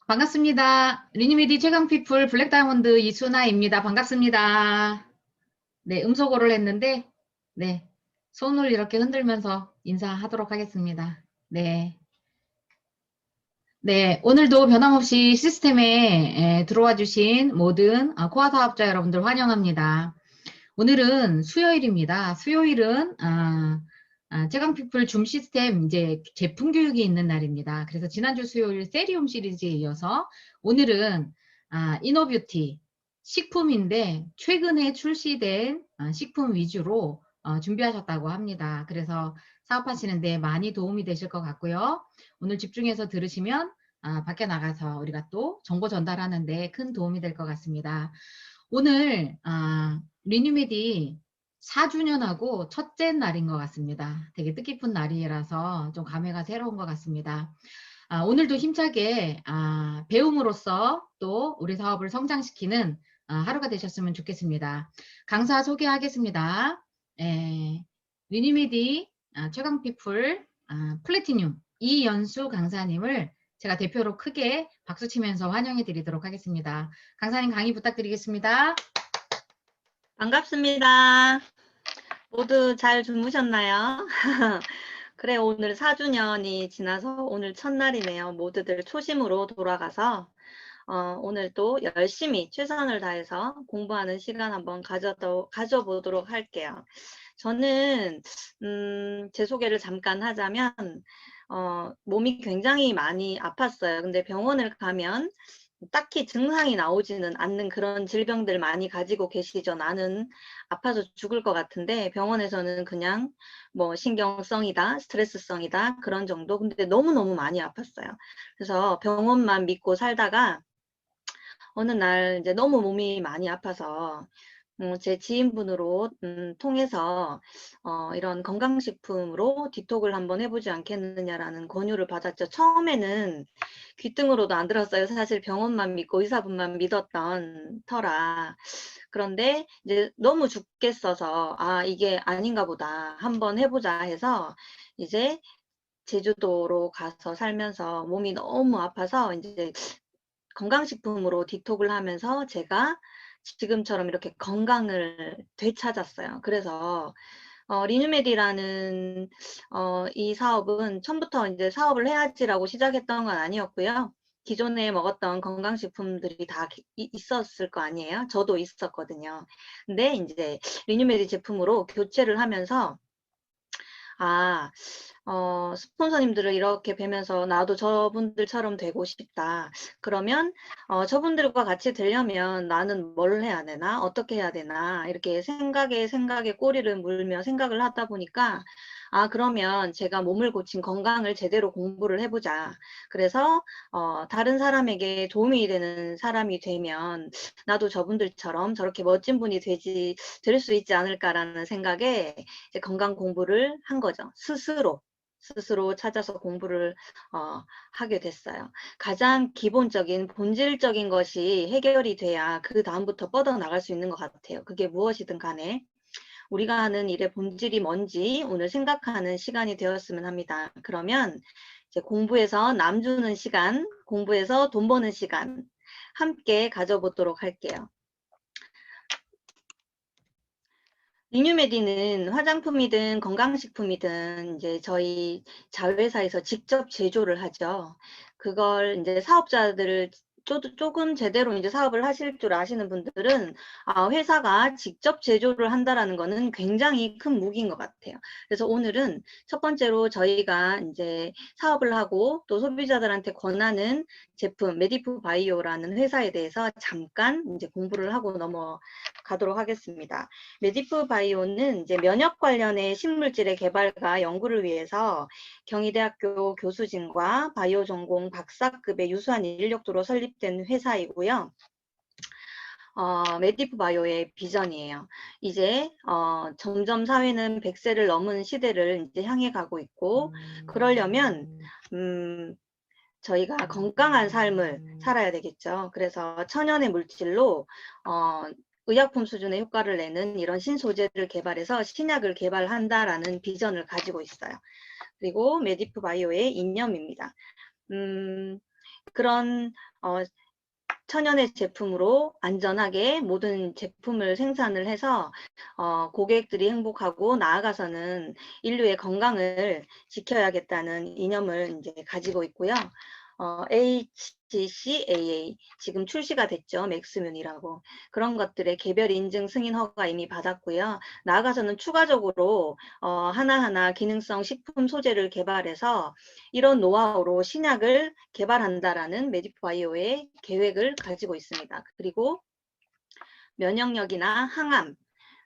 반갑습니다. 리니메디 최강피플 블랙다이몬드 이순아입니다. 반갑습니다. 네, 음소거를 했는데, 네, 손을 이렇게 흔들면서 인사하도록 하겠습니다. 네. 네, 오늘도 변함없이 시스템에 들어와 주신 모든 코아 사업자 여러분들 환영합니다. 오늘은 수요일입니다. 수요일은 최강피플 줌 시스템 이제 제품 교육이 있는 날입니다. 그래서 지난주 수요일 세리움 시리즈에 이어서 오늘은 이너뷰티 식품인데 최근에 출시된 식품 위주로 준비하셨다고 합니다. 그래서 사업하시는데 많이 도움이 되실 것 같고요. 오늘 집중해서 들으시면 밖에 나가서 우리가 또 정보 전달하는데 큰 도움이 될 것 같습니다. 오늘 리뉴메디 4주년하고 첫째 날인 것 같습니다. 되게 뜻깊은 날이라서 좀 감회가 새로운 것 같습니다. 오늘도 힘차게 배움으로써 또 우리 사업을 성장시키는 하루가 되셨으면 좋겠습니다. 강사 소개하겠습니다. 리뉴메디 최강피플 플래티늄 이연수 강사님을 제가 대표로 크게 박수치면서 환영해 드리도록 하겠습니다. 강사님 강의 부탁드리겠습니다. 반갑습니다. 모두 잘 주무셨나요? 그래, 오늘 4주년이 지나서 오늘 첫날이네요. 모두들 초심으로 돌아가서 오늘 또 열심히 최선을 다해서 공부하는 시간 한번 가져보도록 할게요. 저는 제 소개를 잠깐 하자면 몸이 굉장히 많이 아팠어요. 근데 병원을 가면 딱히 증상이 나오지는 않는 그런 질병들 많이 가지고 계시죠. 나는 아파서 죽을 것 같은데 병원에서는 그냥 뭐 신경성이다, 스트레스성이다 그런 정도. 근데 너무너무 많이 아팠어요. 그래서 병원만 믿고 살다가 어느 날 이제 너무 몸이 많이 아파서 제 지인분으로 통해서 이런 건강식품으로 디톡을 한번 해보지 않겠느냐라는 권유를 받았죠. 처음에는 귀등으로도 안 들었어요. 사실 병원만 믿고 의사분만 믿었던 터라. 그런데 이제 너무 죽겠어서 이게 아닌가 보다 한번 해보자 해서 이제 제주도로 가서 살면서 몸이 너무 아파서 이제 건강식품으로 디톡을 하면서 제가 지금처럼 이렇게 건강을 되찾았어요. 그래서 리뉴메디라는 이 사업은 처음부터 이제 사업을 해야지라고 시작했던 건 아니었고요. 기존에 먹었던 건강식품들이 다 있었을 거 아니에요. 저도 있었거든요. 근데 이제 리뉴메디 제품으로 교체를 하면서 스폰서님들을 이렇게 뵈면서 나도 저분들처럼 되고 싶다. 그러면 저분들과 같이 되려면 나는 뭘 해야 되나? 어떻게 해야 되나? 이렇게 생각에 꼬리를 물며 생각을 하다 보니까 그러면 제가 몸을 고친 건강을 제대로 공부를 해보자. 그래서 다른 사람에게 도움이 되는 사람이 되면 나도 저분들처럼 저렇게 멋진 분이 될 수 있지 않을까라는 생각에 이제 건강 공부를 한 거죠. 스스로 찾아서 공부를 하게 됐어요. 가장 기본적인 본질적인 것이 해결이 돼야 그 다음부터 뻗어나갈 수 있는 것 같아요. 그게 무엇이든 간에 우리가 하는 일의 본질이 뭔지 오늘 생각하는 시간이 되었으면 합니다. 그러면 이제 공부에서 남 주는 시간, 공부에서 돈 버는 시간 함께 가져보도록 할게요. 리뉴메디는 화장품이든 건강식품이든 이제 저희 자회사에서 직접 제조를 하죠. 그걸 이제 사업자들을 조금 제대로 이제 사업을 하실 줄 아시는 분들은 회사가 직접 제조를 한다라는 거는 굉장히 큰 무기인 것 같아요. 그래서 오늘은 첫 번째로 저희가 이제 사업을 하고 또 소비자들한테 권하는 제품 메디프 바이오라는 회사에 대해서 잠깐 이제 공부를 하고 넘어가도록 하겠습니다. 메디프 바이오는 이제 면역 관련의 식물질의 개발과 연구를 위해서 경희대학교 교수진과 바이오 전공 박사급의 유수한 인력도로 설립된 회사이고요. 메디프 바이오의 비전이에요. 이제 점점 사회는 100세를 넘은 시대를 이제 향해 가고 있고 그러려면 저희가 건강한 삶을 살아야 되겠죠. 그래서 천연의 물질로 의약품 수준의 효과를 내는 이런 신소재를 개발해서 신약을 개발한다라는 비전을 가지고 있어요. 그리고 메디프 바이오의 이념입니다. 그런 천연의 제품으로 안전하게 모든 제품을 생산을 해서 고객들이 행복하고 나아가서는 인류의 건강을 지켜야겠다는 이념을 이제 가지고 있고요. HCAA 지금 출시가 됐죠. 맥스뮴이라고. 그런 것들의 개별 인증 승인 허가 이미 받았고요. 나아가서는 추가적으로 하나하나 기능성 식품 소재를 개발해서 이런 노하우로 신약을 개발한다라는 메디바이오의 계획을 가지고 있습니다. 그리고 면역력이나 항암,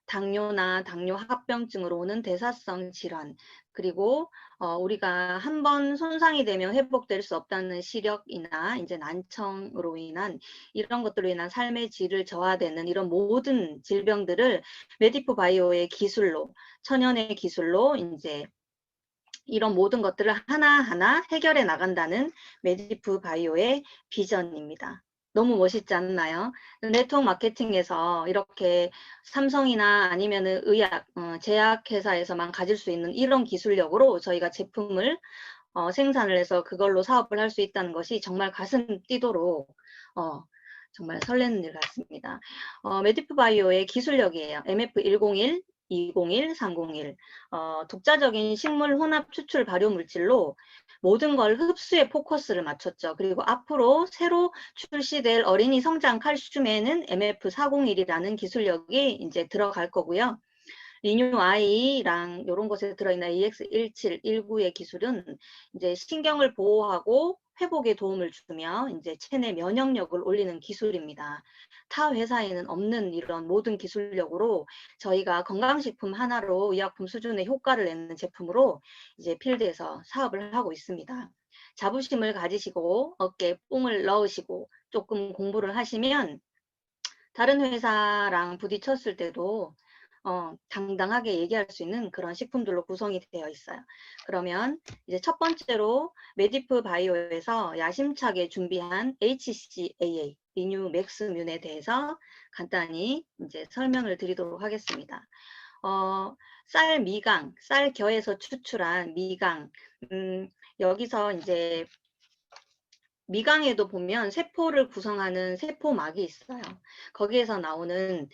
당뇨나 당뇨합병증으로 오는 대사성 질환, 그리고 우리가 한번 손상이 되면 회복될 수 없다는 시력이나 이제 난청으로 인한 이런 것들로 인한 삶의 질을 저하되는 이런 모든 질병들을 메디프 바이오의 기술로, 천연의 기술로 이제 이런 모든 것들을 하나하나 해결해 나간다는 메디프 바이오의 비전입니다. 너무 멋있지 않나요? 네트워크 마케팅에서 이렇게 삼성이나 아니면은 의학, 제약회사에서만 가질 수 있는 이런 기술력으로 저희가 제품을 생산을 해서 그걸로 사업을 할 수 있다는 것이 정말 가슴 뛰도록 정말 설레는 일 같습니다. 메디프 바이오의 기술력이에요. MF101, 201, 301. 독자적인 식물 혼합 추출 발효 물질로 모든 걸 흡수에 포커스를 맞췄죠. 그리고 앞으로 새로 출시될 어린이 성장 칼슘에는 MF401이라는 기술력이 이제 들어갈 거고요. 리뉴 아이랑 이런 것에 들어있는 EX1719의 기술은 이제 신경을 보호하고 회복에 도움을 주며 이제 체내 면역력을 올리는 기술입니다. 타 회사에는 없는 이런 모든 기술력으로 저희가 건강식품 하나로 의약품 수준의 효과를 내는 제품으로 이제 필드에서 사업을 하고 있습니다. 자부심을 가지시고 어깨에 뽕을 넣으시고 조금 공부를 하시면 다른 회사랑 부딪혔을 때도 당당하게 얘기할 수 있는 그런 식품들로 구성이 되어 있어요. 그러면 이제 첫 번째로 메디프 바이오에서 야심차게 준비한 HCAA, 리뉴 맥스뮴에 대해서 간단히 이제 설명을 드리도록 하겠습니다. 쌀 미강, 쌀겨에서 추출한 미강, 여기서 이제 미강에도 보면 세포를 구성하는 세포막이 있어요. 거기에서 나오는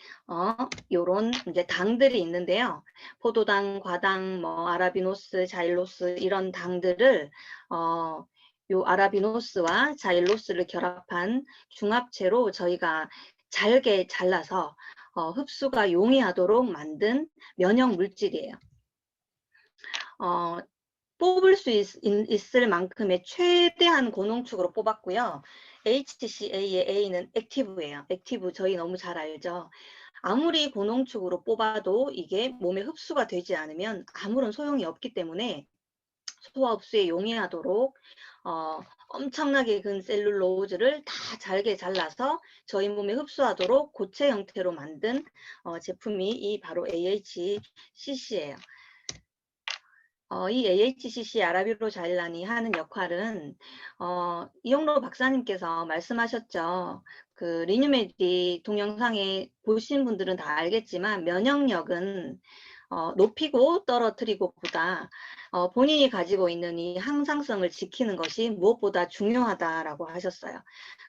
요런 이제 당들이 있는데요. 포도당, 과당, 뭐 아라비노스, 자일로스 이런 당들을 요 아라비노스와 자일로스를 결합한 중합체로 저희가 잘게 잘라서 흡수가 용이하도록 만든 면역 물질이에요. 뽑을 수 있을 만큼의 최대한 고농축으로 뽑았고요. HCA의 A는 액티브예요. 액티브 저희 너무 잘 알죠. 아무리 고농축으로 뽑아도 이게 몸에 흡수가 되지 않으면 아무런 소용이 없기 때문에 소화 흡수에 용이하도록 엄청나게 근 셀룰로즈를 다 잘게 잘라서 저희 몸에 흡수하도록 고체 형태로 만든 제품이 이 바로 AHCC예요. 이 AHCC 아라비로 자일란이 하는 역할은 이용로 박사님께서 말씀하셨죠. 그 리뉴메디 동영상에 보신 분들은 다 알겠지만 면역력은 높이고 떨어뜨리고 보다 본인이 가지고 있는 이 항상성을 지키는 것이 무엇보다 중요하다라고 하셨어요.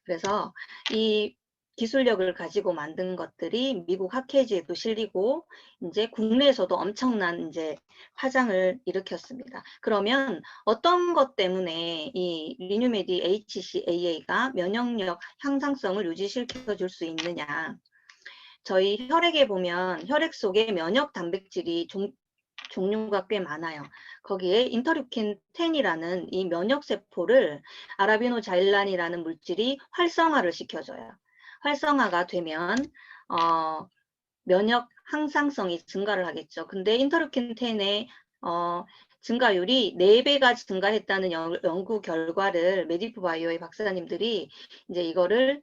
그래서 이 기술력을 가지고 만든 것들이 미국 학회지에도 실리고 이제 국내에서도 엄청난 이제 파장을 일으켰습니다. 그러면 어떤 것 때문에 이 리뉴메디 HCAA가 면역력 향상성을 유지시켜 줄 수 있느냐? 저희 혈액에 보면 혈액 속에 면역 단백질이 종류가 꽤 많아요. 거기에 인터루킨 10이라는 이 면역세포를 아라비노자일란이라는 물질이 활성화를 시켜줘요. 활성화가 되면 면역 항상성이 증가를 하겠죠. 근데 인터루킨 10의 증가율이 4배가 증가했다는 연구 결과를 메디프 바이오의 박사님들이 이제 이거를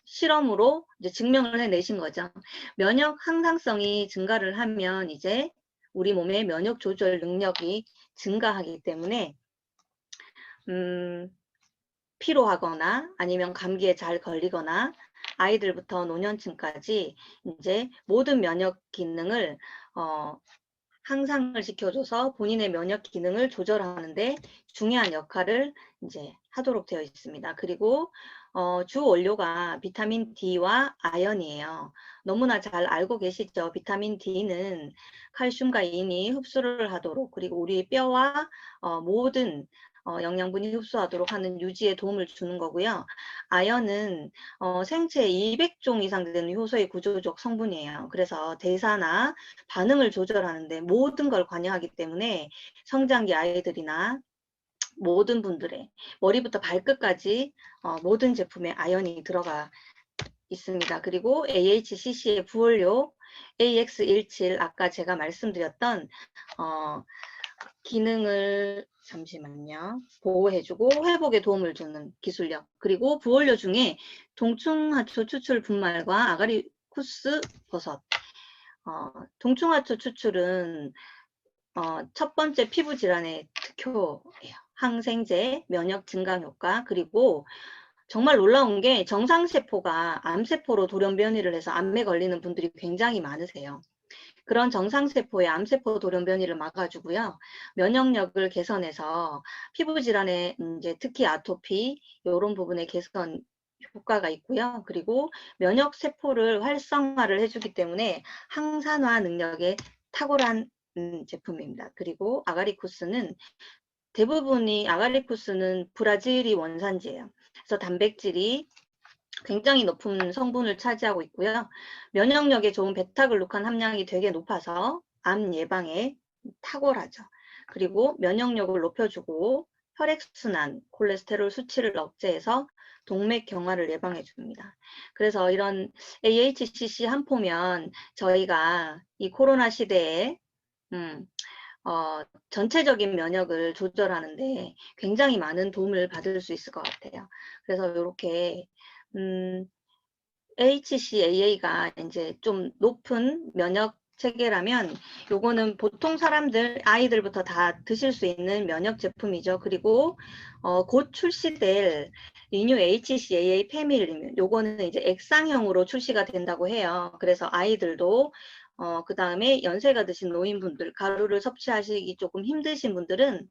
실험으로 이제 증명을 해내신 거죠. 면역 항상성이 증가를 하면 이제 우리 몸의 면역 조절 능력이 증가하기 때문에 피로하거나 아니면 감기에 잘 걸리거나 아이들부터 노년층까지 이제 모든 면역 기능을 향상을 시켜줘서 본인의 면역 기능을 조절하는데 중요한 역할을 이제 하도록 되어 있습니다. 그리고 주 원료가 비타민 D와 아연이에요. 너무나 잘 알고 계시죠? 비타민 D는 칼슘과 인이 흡수를 하도록, 그리고 우리 뼈와 모든 영양분이 흡수하도록 하는 유지에 도움을 주는 거고요. 아연은 생체 200종 이상 되는 효소의 구조적 성분이에요. 그래서 대사나 반응을 조절하는데 모든 걸 관여하기 때문에 성장기 아이들이나 모든 분들의 머리부터 발끝까지 모든 제품에 아연이 들어가 있습니다. 그리고 AHCC의 부원료 AX17, 아까 제가 말씀드렸던 기능을 잠시만요. 보호해주고 회복에 도움을 주는 기술력. 그리고 부원료 중에 동충하초 추출 분말과 아가리쿠스 버섯. 동충하초 추출은 첫 번째 피부 질환의 특효예요. 항생제, 면역 증강 효과, 그리고 정말 놀라운 게 정상세포가 암세포로 돌연 변이를 해서 암에 걸리는 분들이 굉장히 많으세요. 그런 정상세포의 암세포 돌연 변이를 막아주고요. 면역력을 개선해서 피부 질환에 이제 특히 아토피 이런 부분에 개선 효과가 있고요. 그리고 면역 세포를 활성화를 해주기 때문에 항산화 능력에 탁월한 제품입니다. 그리고 아가리쿠스는 아가리쿠스는 브라질이 원산지예요. 그래서 단백질이 굉장히 높은 성분을 차지하고 있고요. 면역력에 좋은 베타글루칸 함량이 되게 높아서 암 예방에 탁월하죠. 그리고 면역력을 높여주고 혈액순환, 콜레스테롤 수치를 억제해서 동맥 경화를 예방해 줍니다. 그래서 이런 AHCC 한 포면 저희가 이 코로나 시대에 전체적인 면역을 조절하는데 굉장히 많은 도움을 받을 수 있을 것 같아요. 그래서 이렇게 HCAA가 이제 좀 높은 면역 체계라면 요거는 보통 사람들, 아이들부터 다 드실 수 있는 면역 제품이죠. 그리고 곧 출시될 리뉴 HCAA 패밀리면 요거는 이제 액상형으로 출시가 된다고 해요. 그래서 아이들도 그 다음에 연세가 드신 노인분들, 가루를 섭취하시기 조금 힘드신 분들은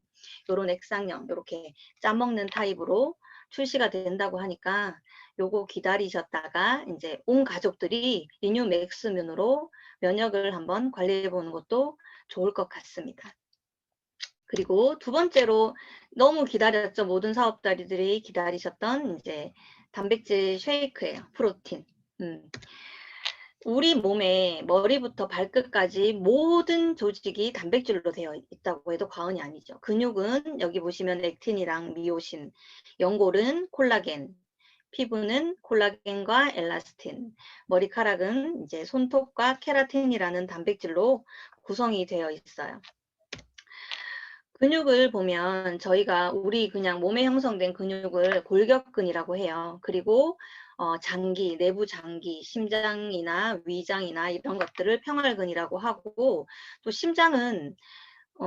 요런 액상형, 요렇게 짜먹는 타입으로 출시가 된다고 하니까 요거 기다리셨다가 이제 온 가족들이 리뉴 맥스면으로 면역을 한번 관리해 보는 것도 좋을 것 같습니다. 그리고 두 번째로 너무 기다렸죠. 모든 사업자들이 기다리셨던 이제 단백질 쉐이크예요. 프로틴. 우리 몸에 머리부터 발끝까지 모든 조직이 단백질로 되어 있다고 해도 과언이 아니죠. 근육은 여기 보시면 액틴이랑 미오신, 연골은 콜라겐, 피부는 콜라겐과 엘라스틴, 머리카락은 이제 손톱과 케라틴이라는 단백질로 구성이 되어 있어요. 근육을 보면 저희가 우리 그냥 몸에 형성된 근육을 골격근이라고 해요. 그리고 장기, 내부 장기, 심장이나 위장이나 이런 것들을 평활근이라고 하고, 또 심장은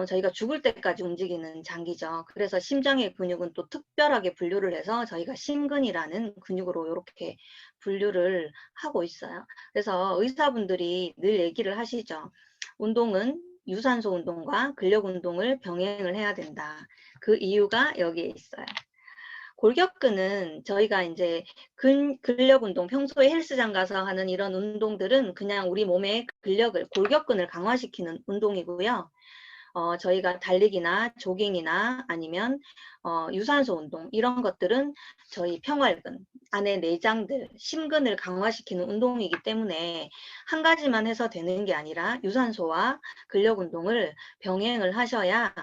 저희가 죽을 때까지 움직이는 장기죠. 그래서 심장의 근육은 또 특별하게 분류를 해서 저희가 심근이라는 근육으로 이렇게 분류를 하고 있어요. 그래서 의사분들이 늘 얘기를 하시죠. 운동은 유산소 운동과 근력 운동을 병행을 해야 된다. 그 이유가 여기에 있어요. 골격근은 저희가 이제 근력 운동, 평소에 헬스장 가서 하는 이런 운동들은 그냥 우리 몸의 근력을, 골격근을 강화시키는 운동이고요. 저희가 달리기나 조깅이나 아니면 유산소 운동 이런 것들은 저희 평활근, 안에 내장들, 심근을 강화시키는 운동이기 때문에 한 가지만 해서 되는 게 아니라 유산소와 근력 운동을 병행을 하셔야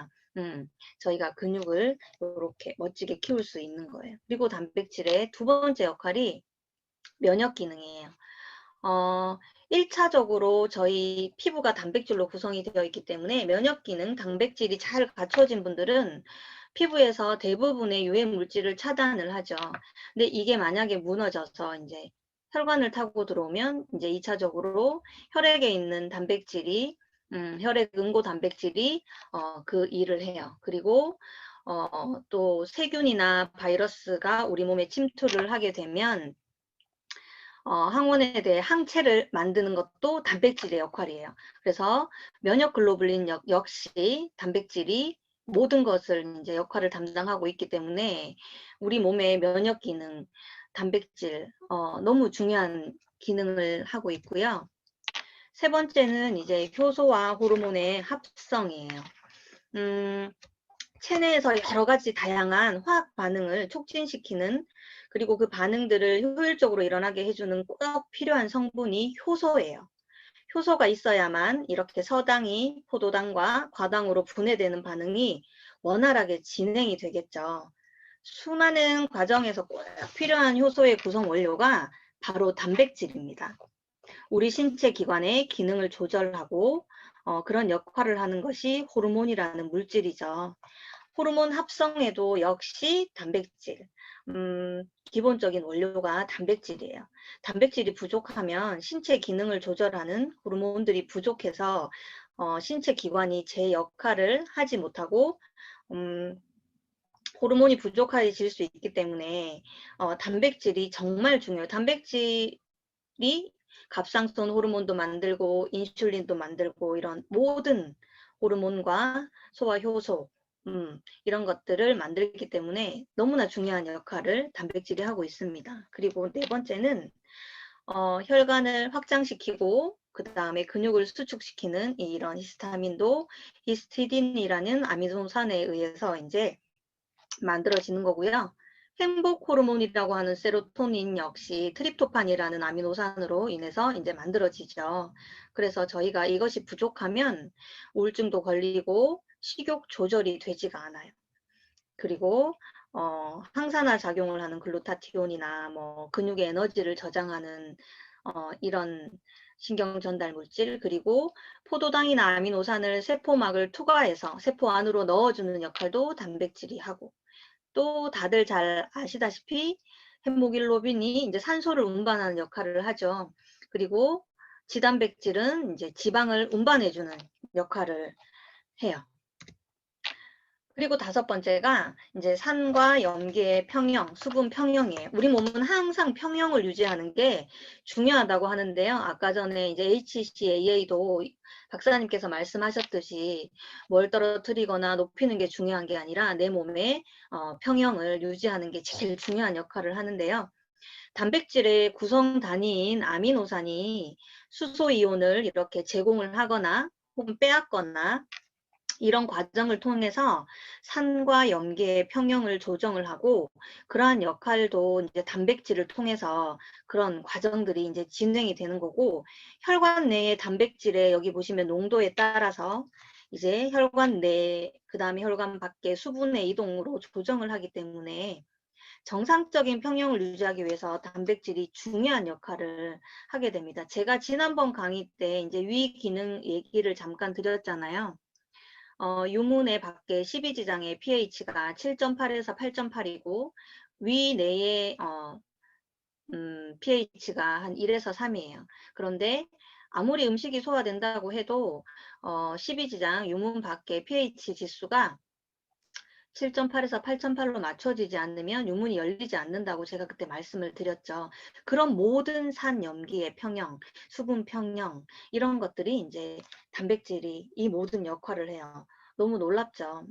저희가 근육을 이렇게 멋지게 키울 수 있는 거예요. 그리고 단백질의 두 번째 역할이 면역 기능이에요. 1차적으로 저희 피부가 단백질로 구성이 되어 있기 때문에 면역 기능, 단백질이 잘 갖춰진 분들은 피부에서 대부분의 유해 물질을 차단을 하죠. 근데 이게 만약에 무너져서 이제 혈관을 타고 들어오면 이제 2차적으로 혈액에 있는 단백질이 혈액 응고 단백질이 그 일을 해요. 그리고 또 세균이나 바이러스가 우리 몸에 침투를 하게 되면 항원에 대해 항체를 만드는 것도 단백질의 역할이에요. 그래서 면역 글로불린 역시 단백질이 모든 것을 이제 역할을 담당하고 있기 때문에 우리 몸의 면역 기능, 단백질 너무 중요한 기능을 하고 있고요. 세 번째는 이제 효소와 호르몬의 합성이에요. 체내에서 여러 가지 다양한 화학 반응을 촉진시키는, 그리고 그 반응들을 효율적으로 일어나게 해주는 꼭 필요한 성분이 효소예요. 효소가 있어야만 이렇게 서당이 포도당과 과당으로 분해되는 반응이 원활하게 진행이 되겠죠. 수많은 과정에서 꼭 필요한 효소의 구성 원료가 바로 단백질입니다. 우리 신체 기관의 기능을 조절하고 그런 역할을 하는 것이 호르몬이라는 물질이죠. 호르몬 합성에도 역시 단백질, 기본적인 원료가 단백질이에요. 단백질이 부족하면 신체 기능을 조절하는 호르몬들이 부족해서 신체 기관이 제 역할을 하지 못하고 호르몬이 부족해질 수 있기 때문에 단백질이 정말 중요해요. 단백질이 갑상선 호르몬도 만들고 인슐린도 만들고 이런 모든 호르몬과 소화 효소 이런 것들을 만들기 때문에 너무나 중요한 역할을 단백질이 하고 있습니다. 그리고 네 번째는 혈관을 확장시키고 그 다음에 근육을 수축시키는 이런 히스타민도 히스티딘이라는 아미노산에 의해서 이제 만들어지는 거고요. 행복 호르몬이라고 하는 세로토닌 역시 트립토판이라는 아미노산으로 인해서 이제 만들어지죠. 그래서 저희가 이것이 부족하면 우울증도 걸리고 식욕 조절이 되지가 않아요. 그리고 항산화 작용을 하는 글루타티온이나 뭐 근육의 에너지를 저장하는 이런 신경 전달 물질, 그리고 포도당이나 아미노산을 세포막을 투과해서 세포 안으로 넣어주는 역할도 단백질이 하고, 또 다들 잘 아시다시피 헤모글로빈이 이제 산소를 운반하는 역할을 하죠. 그리고 지단백질은 이제 지방을 운반해주는 역할을 해요. 그리고 다섯 번째가 이제 산과 염계의 평형, 수분 평형이에요. 우리 몸은 항상 평형을 유지하는 게 중요하다고 하는데요. 아까 전에 이제 HCAA도 박사님께서 말씀하셨듯이 뭘 떨어뜨리거나 높이는 게 중요한 게 아니라 내 몸의 평형을 유지하는 게 제일 중요한 역할을 하는데요. 단백질의 구성 단위인 아미노산이 수소이온을 이렇게 제공을 하거나 혹은 빼앗거나 이런 과정을 통해서 산과 염계의 평형을 조정을 하고, 그러한 역할도 이제 단백질을 통해서 그런 과정들이 이제 진행이 되는 거고, 혈관 내의 단백질의 여기 보시면 농도에 따라서 이제 혈관 내, 그 다음에 혈관 밖의 수분의 이동으로 조정을 하기 때문에 정상적인 평형을 유지하기 위해서 단백질이 중요한 역할을 하게 됩니다. 제가 지난번 강의 때 이제 위 기능 얘기를 잠깐 드렸잖아요. 유문의 밖에 12지장의 pH가 7.8에서 8.8이고 위 내의 pH가 한 1에서 3이에요. 그런데 아무리 음식이 소화된다고 해도 12지장 유문 밖의 pH 지수가 7.8에서 8.8로 맞춰지지 않으면 유문이 열리지 않는다고 제가 그때 말씀을 드렸죠. 그런 모든 산 염기의 평형, 수분 평형 이런 것들이 이제 단백질이 이 모든 역할을 해요. 너무 놀랍죠.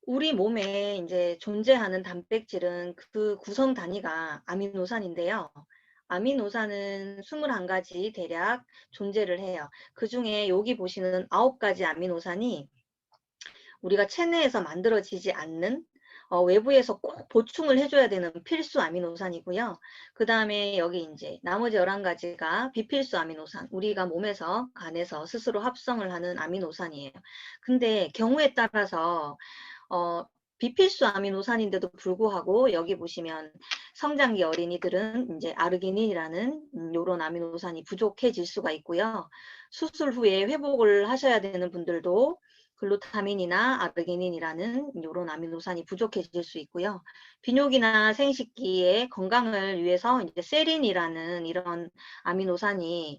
우리 몸에 이제 존재하는 단백질은 그 구성 단위가 아미노산인데요. 아미노산은 21가지 대략 존재를 해요. 그 중에 여기 보시는 9가지 아미노산이 우리가 체내에서 만들어지지 않는 외부에서 꼭 보충을 해줘야 되는 필수 아미노산이고요. 그 다음에 여기 이제 나머지 11가지가 비필수 아미노산, 우리가 몸에서 간에서 스스로 합성을 하는 아미노산이에요. 근데 경우에 따라서 비필수 아미노산인데도 불구하고 여기 보시면 성장기 어린이들은 이제 아르기닌이라는 요런 아미노산이 부족해질 수가 있고요. 수술 후에 회복을 하셔야 되는 분들도 글루타민이나 아르기닌이라는 이런 아미노산이 부족해질 수 있고요. 비뇨기나 생식기의 건강을 위해서 이제 세린이라는 이런 아미노산이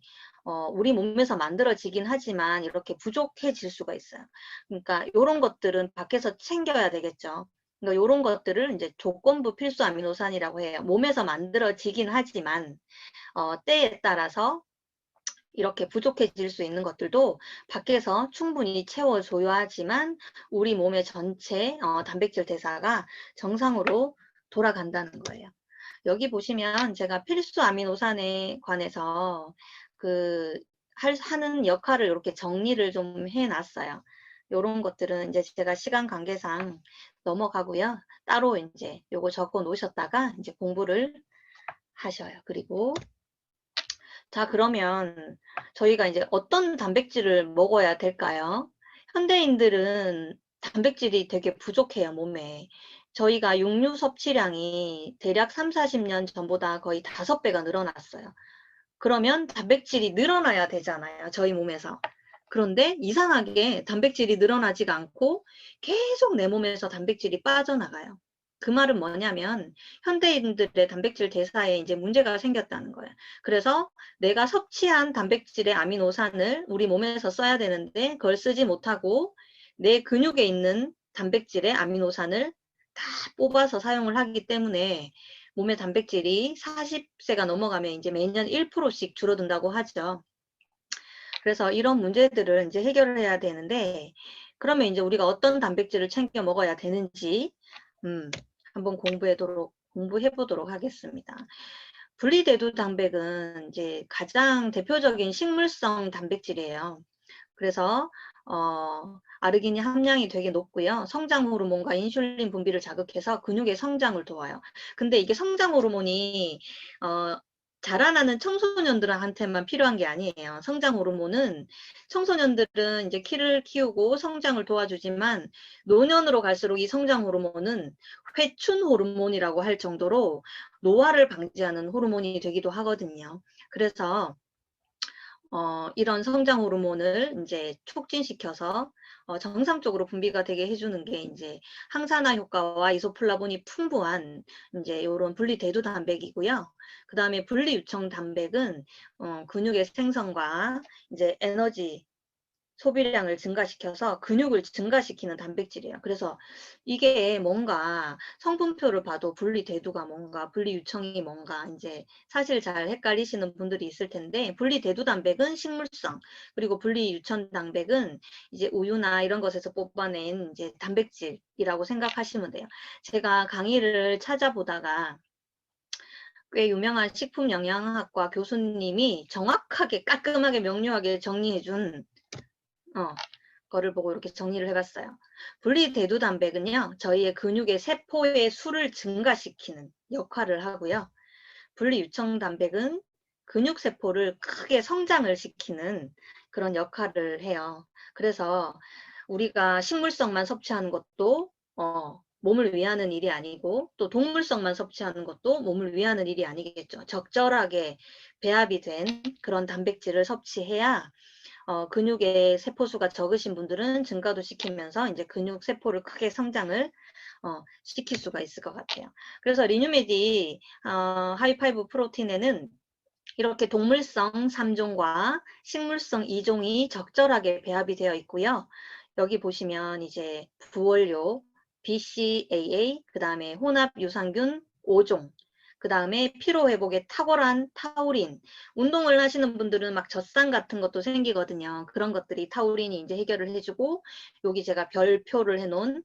우리 몸에서 만들어지긴 하지만 이렇게 부족해질 수가 있어요. 그러니까 이런 것들은 밖에서 챙겨야 되겠죠. 그러니까 이런 것들을 이제 조건부 필수 아미노산이라고 해요. 몸에서 만들어지긴 하지만 때에 따라서 이렇게 부족해질 수 있는 것들도 밖에서 충분히 채워줘야 하지만 우리 몸의 전체 단백질 대사가 정상으로 돌아간다는 거예요. 여기 보시면 제가 필수 아미노산에 관해서 하는 역할을 이렇게 정리를 좀 해놨어요. 요런 것들은 이제 제가 시간 관계상 넘어가고요. 따로 이제 요거 적어 놓으셨다가 이제 공부를 하셔요. 그리고 자, 그러면 저희가 이제 어떤 단백질을 먹어야 될까요? 현대인들은 단백질이 되게 부족해요, 몸에. 저희가 육류 섭취량이 대략 3, 40년 전보다 거의 5배가 늘어났어요. 그러면 단백질이 늘어나야 되잖아요, 저희 몸에서. 그런데 이상하게 단백질이 늘어나지가 않고 계속 내 몸에서 단백질이 빠져나가요. 그 말은 뭐냐면 현대인들의 단백질 대사에 이제 문제가 생겼다는 거예요. 그래서 내가 섭취한 단백질의 아미노산을 우리 몸에서 써야 되는데 그걸 쓰지 못하고 내 근육에 있는 단백질의 아미노산을 다 뽑아서 사용을 하기 때문에 몸의 단백질이 40세가 넘어가면 이제 매년 1%씩 줄어든다고 하죠. 그래서 이런 문제들을 이제 해결을 해야 되는데, 그러면 이제 우리가 어떤 단백질을 챙겨 먹어야 되는지, 한번 공부해 보도록 하겠습니다. 분리대두 단백은 이제 가장 대표적인 식물성 단백질이에요. 그래서 아르기닌 함량이 되게 높고요. 성장 호르몬과 인슐린 분비를 자극해서 근육의 성장을 도와요. 근데 이게 성장 호르몬이 자라나는 청소년들한테만 필요한 게 아니에요. 성장 호르몬은 청소년들은 이제 키를 키우고 성장을 도와주지만 노년으로 갈수록 이 성장 호르몬은 회춘 호르몬이라고 할 정도로 노화를 방지하는 호르몬이 되기도 하거든요. 그래서 이런 성장 호르몬을 이제 촉진시켜서 정상적으로 분비가 되게 해주는 게 이제 항산화 효과와 이소플라본이 풍부한 이제 이런 분리대두 단백이고요. 그 다음에 분리유청 단백은 근육의 생성과 이제 에너지 소비량을 증가시켜서 근육을 증가시키는 단백질이에요. 그래서 이게 뭔가 성분표를 봐도 분리대두가 뭔가 분리유청이 뭔가 이제 사실 잘 헷갈리시는 분들이 있을 텐데 분리대두 단백은 식물성 그리고 분리유청 단백은 이제 우유나 이런 것에서 뽑아낸 이제 단백질이라고 생각하시면 돼요. 제가 강의를 찾아보다가 꽤 유명한 식품영양학과 교수님이 정확하게 깔끔하게 명료하게 정리해준 거를 보고 이렇게 정리를 해봤어요. 분리대두 단백은요, 저희의 근육의 세포의 수를 증가시키는 역할을 하고요. 분리유청 단백은 근육세포를 크게 성장을 시키는 그런 역할을 해요. 그래서 우리가 식물성만 섭취하는 것도 몸을 위하는 일이 아니고 또 동물성만 섭취하는 것도 몸을 위하는 일이 아니겠죠. 적절하게 배합이 된 그런 단백질을 섭취해야 근육의 세포수가 적으신 분들은 증가도 시키면서 이제 근육 세포를 크게 성장을 시킬 수가 있을 것 같아요. 그래서 리뉴메디 하이파이브 프로틴에는 이렇게 동물성 3종과 식물성 2종이 적절하게 배합이 되어 있고요. 여기 보시면 이제 부원료 BCAA, 그 다음에 혼합 유산균 5종, 그 다음에 피로회복에 탁월한 타우린, 운동을 하시는 분들은 막 젖산 같은 것도 생기거든요. 그런 것들이 타우린이 이제 해결을 해주고, 여기 제가 별표를 해놓은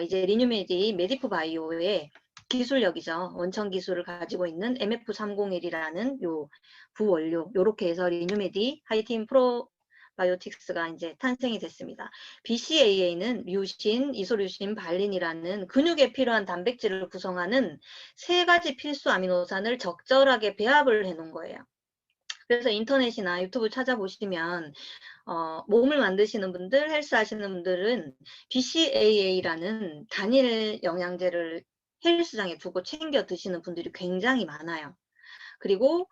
이제 리뉴메디 메디프 바이오의 기술력이죠. 원천 기술을 가지고 있는 MF301이라는 요 부원료, 요렇게 해서 리뉴메디 하이틴 프로바이오틱스가 이제 탄생이 됐습니다. BCAA는 류신, 이소류신, 발린이라는 근육에 필요한 단백질을 구성하는 3가지 필수 아미노산을 적절하게 배합을 해 놓은 거예요. 그래서 인터넷이나 유튜브 찾아보시면 몸을 만드시는 분들, 헬스 하시는 분들은 BCAA라는 단일 영양제를 헬스장에 두고 챙겨 드시는 분들이 굉장히 많아요. 그리고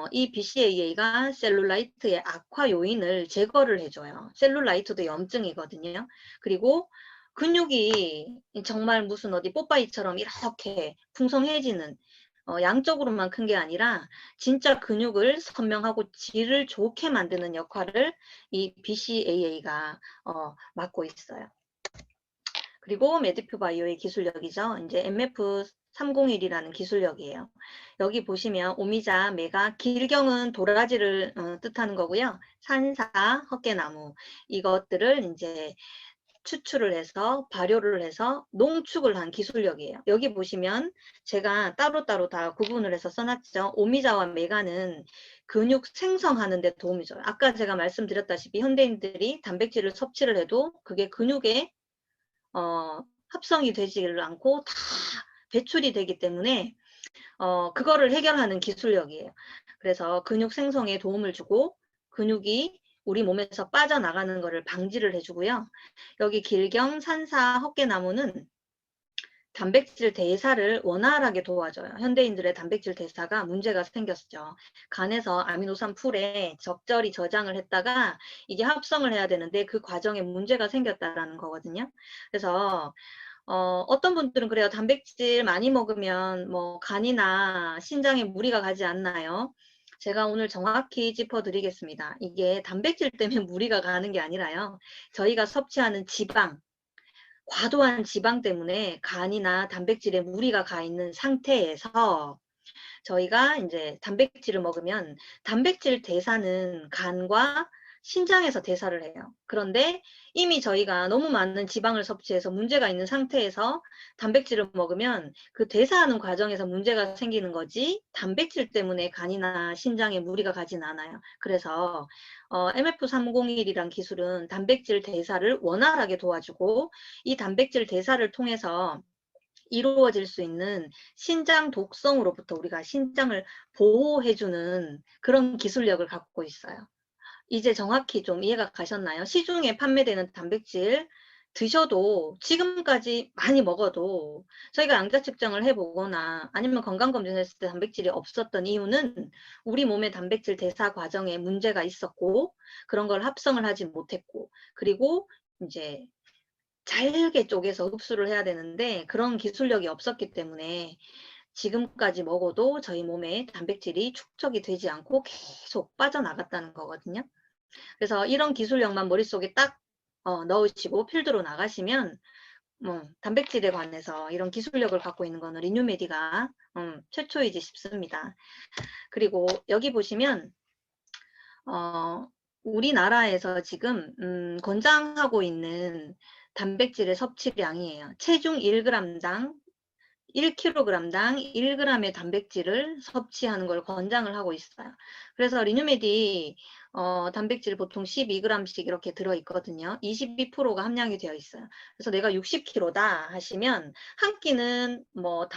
이 BCAA가 셀룰라이트의 악화 요인을 제거를 해줘요. 셀룰라이트도 염증이거든요. 그리고 근육이 정말 무슨 어디 뽀빠이처럼 이렇게 풍성해지는 양쪽으로만 큰 게 아니라 진짜 근육을 선명하고 질을 좋게 만드는 역할을 이 BCAA가 맡고 있어요. 그리고 메디퓨 바이오의 기술력이죠. 이제 MF 301이라는 기술력이에요. 여기 보시면 오미자, 메가, 길경은 도라지를 뜻하는 거고요. 산사, 헛개나무 이것들을 이제 추출을 해서 발효를 해서 농축을 한 기술력이에요. 여기 보시면 제가 따로따로 다 구분을 해서 써놨죠. 오미자와 메가는 근육 생성하는 데 도움이 줘요. 아까 제가 말씀드렸다시피 현대인들이 단백질을 섭취를 해도 그게 근육에 합성이 되지를 않고 다 배출이 되기 때문에 그거를 해결하는 기술력이에요. 그래서 근육 생성에 도움을 주고 근육이 우리 몸에서 빠져나가는 것을 방지를 해주고요. 여기 길경, 산사, 헛개나무는 단백질 대사를 원활하게 도와줘요. 현대인들의 단백질 대사가 문제가 생겼죠. 간에서 아미노산 풀에 적절히 저장을 했다가 이게 합성을 해야 되는데 그 과정에 문제가 생겼다라는 거거든요. 그래서 어떤 분들은 그래요. 단백질 많이 먹으면 뭐 간이나 신장에 무리가 가지 않나요? 제가 오늘 정확히 짚어드리겠습니다. 이게 단백질 때문에 무리가 가는 게 아니라요. 저희가 섭취하는 지방, 과도한 지방 때문에 간이나 단백질에 무리가 가 있는 상태에서 저희가 이제 단백질을 먹으면 단백질 대사는 간과 신장에서 대사를 해요. 그런데 이미 저희가 너무 많은 지방을 섭취해서 문제가 있는 상태에서 단백질을 먹으면 그 대사하는 과정에서 문제가 생기는 거지 단백질 때문에 간이나 신장에 무리가 가진 않아요. 그래서 MF301이란 기술은 단백질 대사를 원활하게 도와주고 이 단백질 대사를 통해서 이루어질 수 있는 신장 독성으로부터 우리가 신장을 보호해주는 그런 기술력을 갖고 있어요. 이제 정확히 좀 이해가 가셨나요? 시중에 판매되는 단백질 드셔도 지금까지 많이 먹어도 저희가 양자 측정을 해보거나 아니면 건강검진을 했을 때 단백질이 없었던 이유는 우리 몸의 단백질 대사 과정에 문제가 있었고 그런 걸 합성을 하지 못했고 그리고 이제 잘게 쪼개서 흡수를 해야 되는데 그런 기술력이 없었기 때문에 지금까지 먹어도 저희 몸에 단백질이 축적이 되지 않고 계속 빠져나갔다는 거거든요. 그래서 이런 기술력만 머릿속에 딱 넣으시고 필드로 나가시면 단백질에 관해서 이런 기술력을 갖고 있는 거는 리뉴메디가 최초이지 싶습니다. 그리고 여기 보시면 우리나라에서 지금 권장하고 있는 단백질의 섭취량이에요. 체중 1g당 1kg당 1g의 단백질을 섭취하는 걸 권장을 하고 있어요. 그래서 리뉴메디 단백질 보통 12g씩 이렇게 들어있거든요. 22%가 함량이 되어 있어요. 그래서 내가 60kg다 하시면 한 끼는 뭐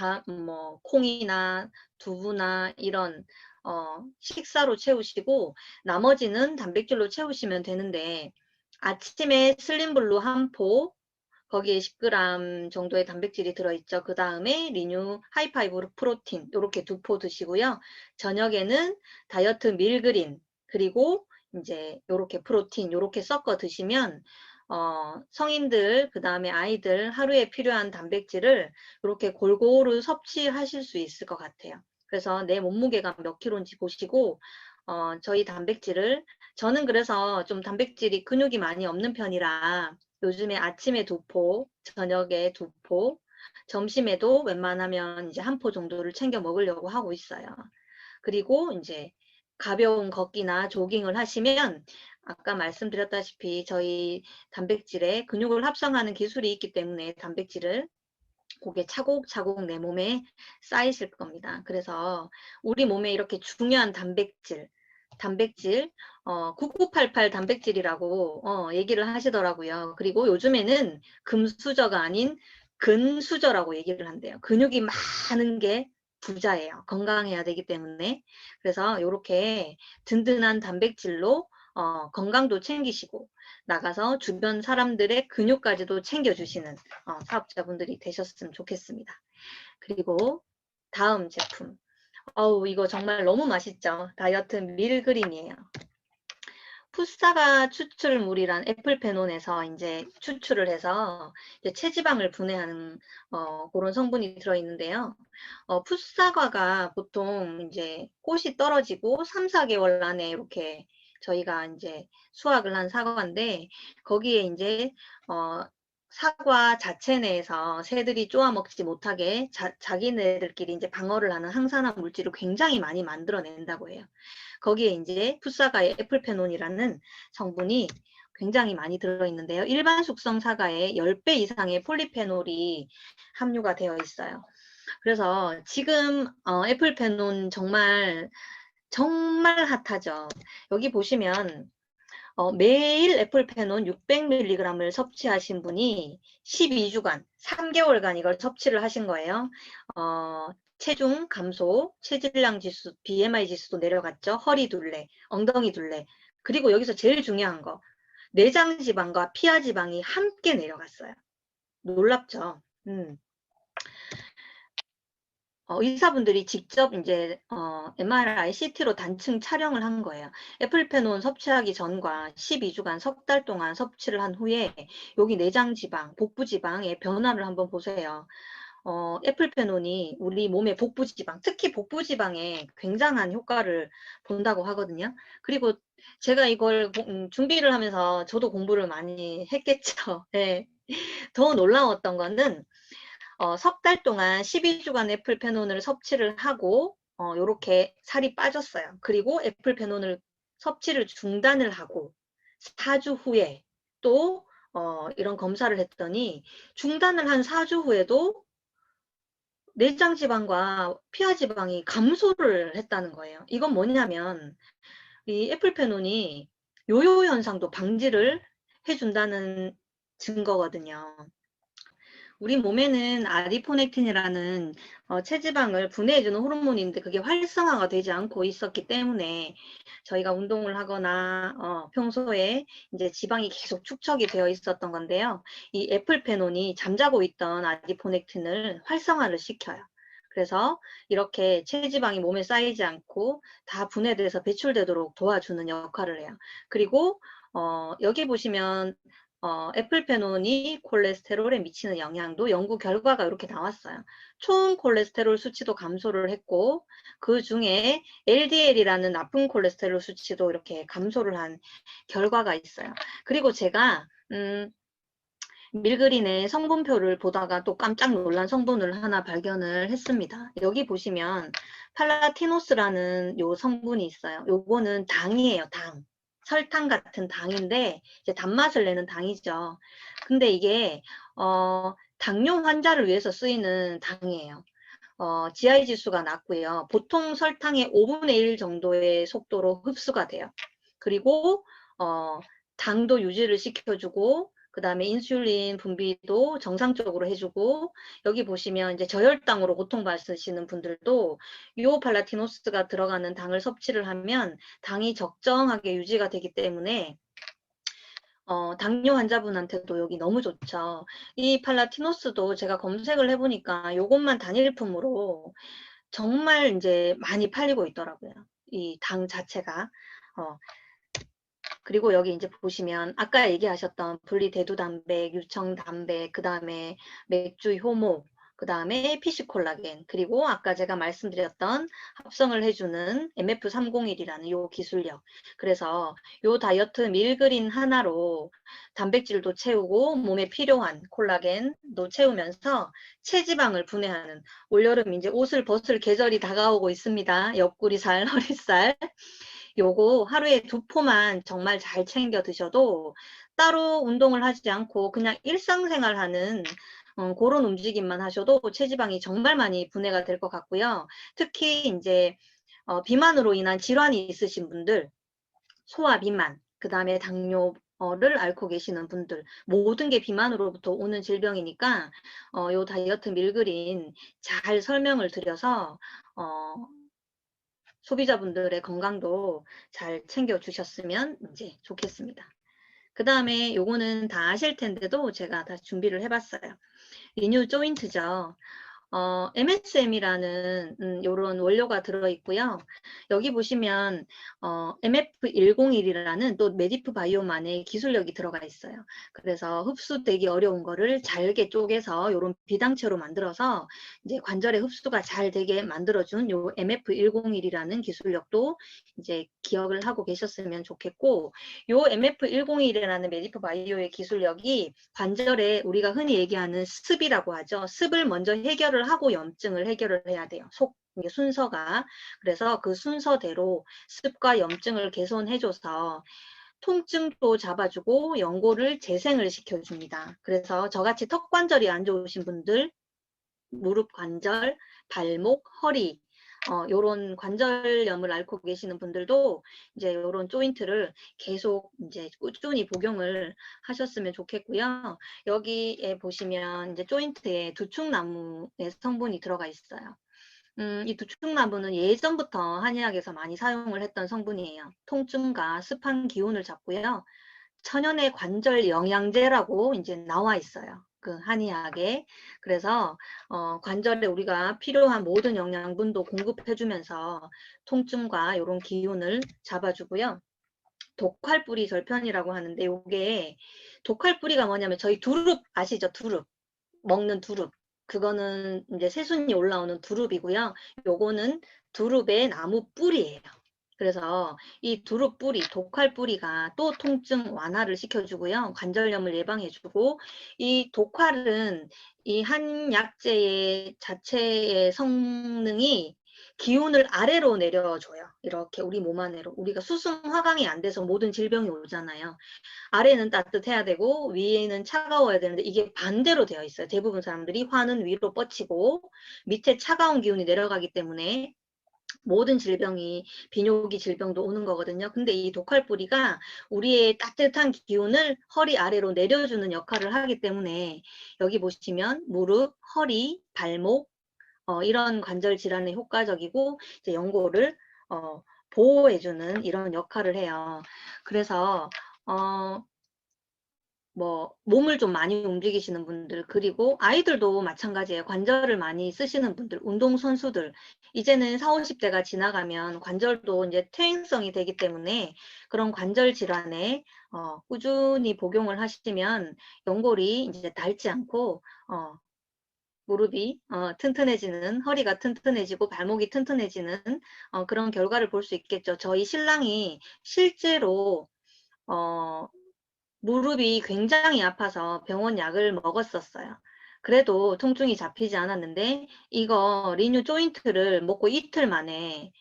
콩이나 두부나 이런 식사로 채우시고 나머지는 단백질로 채우시면 되는데 아침에 슬림블루 한 포, 거기에 10g 정도의 단백질이 들어있죠. 그 다음에 리뉴 하이파이브 프로틴 이렇게 2포 드시고요. 저녁에는 다이어트 밀그린 그리고 이제 요렇게 프로틴 요렇게 섞어 드시면 성인들 그 다음에 아이들 하루에 필요한 단백질을 이렇게 골고루 섭취하실 수 있을 것 같아요. 그래서 내 몸무게가 몇 킬로인지 보시고 저희 단백질을 저는 그래서 좀 단백질이 근육이 많이 없는 편이라 요즘에 아침에 2포, 저녁에 2포, 점심에도 웬만하면 이제 1포 정도를 챙겨 먹으려고 하고 있어요. 그리고 이제 가벼운 걷기나 조깅을 하시면 아까 말씀드렸다시피 저희 단백질에 근육을 합성하는 기술이 있기 때문에 단백질을 그게 차곡차곡 내 몸에 쌓이실 겁니다. 그래서 우리 몸에 이렇게 중요한 단백질 9988 단백질이라고 얘기를 하시더라고요. 그리고 요즘에는 금수저가 아닌 근수저라고 얘기를 한대요. 근육이 많은 게 부자예요. 건강해야 되기 때문에. 그래서 이렇게 든든한 단백질로 건강도 챙기시고 나가서 주변 사람들의 근육까지도 챙겨주시는 사업자분들이 되셨으면 좋겠습니다. 그리고 다음 제품. 이거 정말 너무 맛있죠. 다이어트 밀그린이에요. 푸사가 추출물이란 애플페논에서 이제 추출을 해서 이제 체지방을 분해하는 그런 성분이 들어있는데요. 푸사과가 보통 이제 꽃이 떨어지고 3, 4개월 안에 이렇게 저희가 이제 수확을 한 사과인데 거기에 이제 사과 자체 내에서 새들이 쪼아 먹지 못하게 자기네들끼리 이제 방어를 하는 항산화 물질을 굉장히 많이 만들어낸다고 해요. 거기에 이제 풋사과의 애플페논이라는 성분이 굉장히 많이 들어있는데요. 일반 숙성 사과의 10배 이상의 폴리페놀이 함유가 되어 있어요. 그래서 지금 애플페논 정말 핫하죠. 여기 보시면 매일 애플페논 600mg을 섭취하신 분이 12주간, 3개월간 이걸 섭취를 하신 거예요. 체중 감소, 체질량 지수, BMI 지수도 내려갔죠. 허리 둘레, 엉덩이 둘레. 그리고 여기서 제일 중요한 거, 내장 지방과 피하 지방이 함께 내려갔어요. 놀랍죠? 의사분들이 직접 이제 MRI, CT로 단층 촬영을 한 거예요. 애플페논 섭취하기 전과 12주간 석 달 동안 섭취를 한 후에 여기 내장 지방, 복부 지방의 변화를 한번 보세요. 애플페논이 우리 몸의 복부 지방, 특히 복부 지방에 굉장한 효과를 본다고 하거든요. 그리고 제가 이걸 준비를 하면서 저도 공부를 많이 했겠죠. 네. 더 놀라웠던 거는 석 달 동안 12주간 애플페논을 섭취를 하고 요렇게 살이 빠졌어요. 그리고 애플페논을 섭취를 중단을 하고 4주 후에 또 이런 검사를 했더니 중단을 한 4주 후에도 내장 지방과 피하 지방이 감소를 했다는 거예요. 이건 뭐냐면 이 애플페논이 요요 현상도 방지를 해준다는 증거거든요. 우리 몸에는 아디포넥틴이라는 체지방을 분해해주는 호르몬인데 그게 활성화가 되지 않고 있었기 때문에 저희가 운동을 하거나 평소에 이제 지방이 계속 축적이 되어 있었던 건데요. 이 애플페논이 잠자고 있던 아디포넥틴을 활성화를 시켜요. 그래서 이렇게 체지방이 몸에 쌓이지 않고 다 분해돼서 배출되도록 도와주는 역할을 해요. 그리고 여기 보시면 애플페논이 콜레스테롤에 미치는 영향도 연구 결과가 이렇게 나왔어요. 총 콜레스테롤 수치도 감소를 했고 그 중에 LDL이라는 나쁜 콜레스테롤 수치도 이렇게 감소를 한 결과가 있어요. 그리고 제가 밀그린의 성분표를 보다가 또 깜짝 놀란 성분을 하나 발견을 했습니다. 여기 보시면 팔라티노스라는 요 성분이 있어요. 요거는 당이에요, 당. 설탕 같은 당인데 이제 단맛을 내는 당이죠. 근데 이게 당뇨 환자를 위해서 쓰이는 당이에요. GI 지수가 낮고요. 보통 설탕의 5분의 1 정도의 속도로 흡수가 돼요. 그리고 당도 유지를 시켜주고 그 다음에 인슐린 분비도 정상적으로 해주고 여기 보시면 이제 저혈당으로 고통받으시는 분들도 요 팔라티노스가 들어가는 당을 섭취를 하면 당이 적정하게 유지가 되기 때문에 당뇨 환자분한테도 여기 너무 좋죠. 이 팔라티노스도 제가 검색을 해보니까 요것만 단일품으로 정말 이제 많이 팔리고 있더라고요. 이 당 자체가. 그리고 여기 이제 보시면 아까 얘기하셨던 분리대두단백, 유청단백, 그 다음에 맥주 효모, 그 다음에 피시콜라겐, 그리고 아까 제가 말씀드렸던 합성을 해주는 MF301이라는 요 기술력. 그래서 요 다이어트 밀그린 하나로 단백질도 채우고 몸에 필요한 콜라겐도 채우면서 체지방을 분해하는 올여름 이제 옷을 벗을 계절이 다가오고 있습니다. 옆구리살, 허리살. 요거 하루에 2포만 정말 잘 챙겨 드셔도 따로 운동을 하지 않고 그냥 일상생활 하는 그런 움직임만 하셔도 체지방이 정말 많이 분해가 될 것 같고요. 특히 이제 비만으로 인한 질환이 있으신 분들, 소화 비만, 그 다음에 당뇨를 앓고 계시는 분들, 모든 게 비만으로부터 오는 질병이니까 요 다이어트 밀그린 잘 설명을 드려서 소비자분들의 건강도 잘 챙겨주셨으면 이제 좋겠습니다. 그 다음에 요거는 다 아실 텐데도 제가 다 준비를 해봤어요. 리뉴 조인트죠. MSM이라는 요런 원료가 들어있고요. 여기 보시면 MF101이라는 또 메디프 바이오만의 기술력이 들어가 있어요. 그래서 흡수되기 어려운 거를 잘게 쪼개서 요런 비당체로 만들어서 이제 관절에 흡수가 잘 되게 만들어준 요 MF101이라는 기술력도 이제 기억을 하고 계셨으면 좋겠고, 요 MF101이라는 메디프 바이오의 기술력이 관절에 우리가 흔히 얘기하는 습이라고 하죠. 습을 먼저 해결을 하고 염증을 해결을 해야 돼요. 순서가. 그래서 그 순서대로 습과 염증을 개선해줘서 통증도 잡아주고 연골을 재생을 시켜줍니다. 그래서 저같이 턱 관절이 안 좋으신 분들, 무릎 관절, 발목, 허리, 요런 관절염을 앓고 계시는 분들도 이제 요런 조인트를 계속 이제 꾸준히 복용을 하셨으면 좋겠고요. 여기에 보시면 이제 조인트에 두충나무의 성분이 들어가 있어요. 이 두충나무는 예전부터 한의학에서 많이 사용을 했던 성분이에요. 통증과 습한 기운을 잡고요. 천연의 관절 영양제라고 이제 나와 있어요. 그 한의학에. 그래서 관절에 우리가 필요한 모든 영양분도 공급해주면서 통증과 이런 기운을 잡아주고요. 독활뿌리 절편이라고 하는데, 이게 독활뿌리가 뭐냐면 저희 두릅 아시죠? 두릅. 먹는 두릅. 그거는 이제 새순이 올라오는 두릅이고요. 요거는 두릅의 나무 뿌리예요. 그래서 이 두릅 뿌리, 독활 뿌리가 또 통증 완화를 시켜주고요. 관절염을 예방해주고, 이 독활은 이 한약재의 자체의 성능이 기운을 아래로 내려줘요. 이렇게 우리 몸 안으로. 우리가 수승 화강이 안 돼서 모든 질병이 오잖아요. 아래는 따뜻해야 되고 위에는 차가워야 되는데 이게 반대로 되어 있어요. 대부분 사람들이 화는 위로 뻗치고 밑에 차가운 기운이 내려가기 때문에 모든 질병이 비뇨기 질병도 오는 거거든요. 근데 이 독활뿌리가 우리의 따뜻한 기운을 허리 아래로 내려주는 역할을 하기 때문에 여기 보시면 무릎, 허리, 발목 이런 관절 질환에 효과적이고 이제 연골을 보호해주는 이런 역할을 해요. 그래서 몸을 좀 많이 움직이시는 분들, 그리고 아이들도 마찬가지예요. 관절을 많이 쓰시는 분들, 운동선수들, 이제는 40, 50대가 지나가면 관절도 이제 퇴행성이 되기 때문에 그런 관절 질환에 꾸준히 복용을 하시면 연골이 이제 닳지 않고 무릎이 튼튼해지는, 허리가 튼튼해지고 발목이 튼튼해지는 그런 결과를 볼 수 있겠죠. 저희 신랑이 실제로 무릎이 굉장히 아파서 병원 약을 먹었었어요. 그래도 통증이 잡히지 않았는데 이거 리뉴 조인트를 먹고 이틀 만에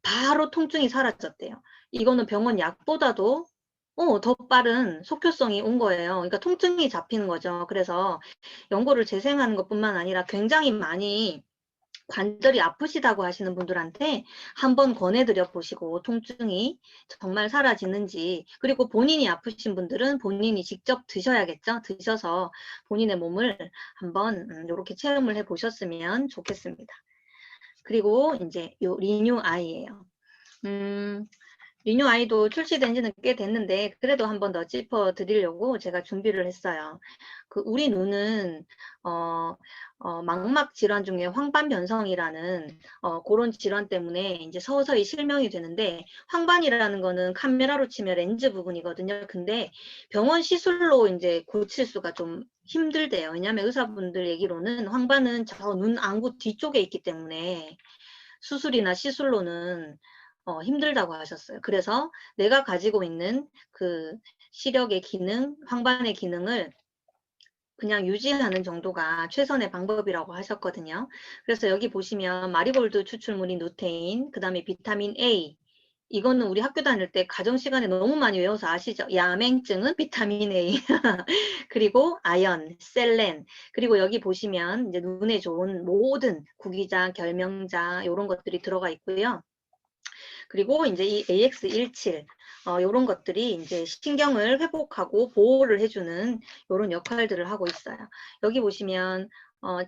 바로 통증이 사라졌대요. 이거는 병원 약보다도 더 빠른 속효성이 온 거예요. 그러니까 통증이 잡히는 거죠. 그래서 연골을 재생하는 것뿐만 아니라 굉장히 많이 관절이 아프시다고 하시는 분들한테 한번 권해드려 보시고 통증이 정말 사라지는지, 그리고 본인이 아프신 분들은 본인이 직접 드셔야겠죠. 드셔서 본인의 몸을 한번 이렇게 체험을 해 보셨으면 좋겠습니다. 그리고 이제 요 리뉴 아이예요. 리뉴 아이도 출시된 지는 꽤 됐는데 그래도 한번 더 짚어 드리려고 제가 준비를 했어요. 우리 눈은 망막 질환 중에 황반변성이라는 그런 질환 때문에 이제 서서히 실명이 되는데, 황반이라는 거는 카메라로 치면 렌즈 부분이거든요. 근데 병원 시술로 이제 고칠 수가 좀 힘들대요. 왜냐하면 의사분들 얘기로는 황반은 저 눈 안구 뒤쪽에 있기 때문에 수술이나 시술로는 힘들다고 하셨어요. 그래서 내가 가지고 있는 그 시력의 기능, 황반의 기능을 그냥 유지하는 정도가 최선의 방법이라고 하셨거든요. 그래서 여기 보시면 마리골드 추출물인 루테인, 그 다음에 비타민 A, 이거는 우리 학교 다닐 때 가정 시간에 너무 많이 외워서 아시죠? 야맹증은 비타민 A. 그리고 아연, 셀렌, 그리고 여기 보시면 이제 눈에 좋은 모든 구기자, 결명자 이런 것들이 들어가 있고요. 그리고 이제 이 AX17 이런 것들이 이제 신경을 회복하고 보호를 해주는 이런 역할들을 하고 있어요. 여기 보시면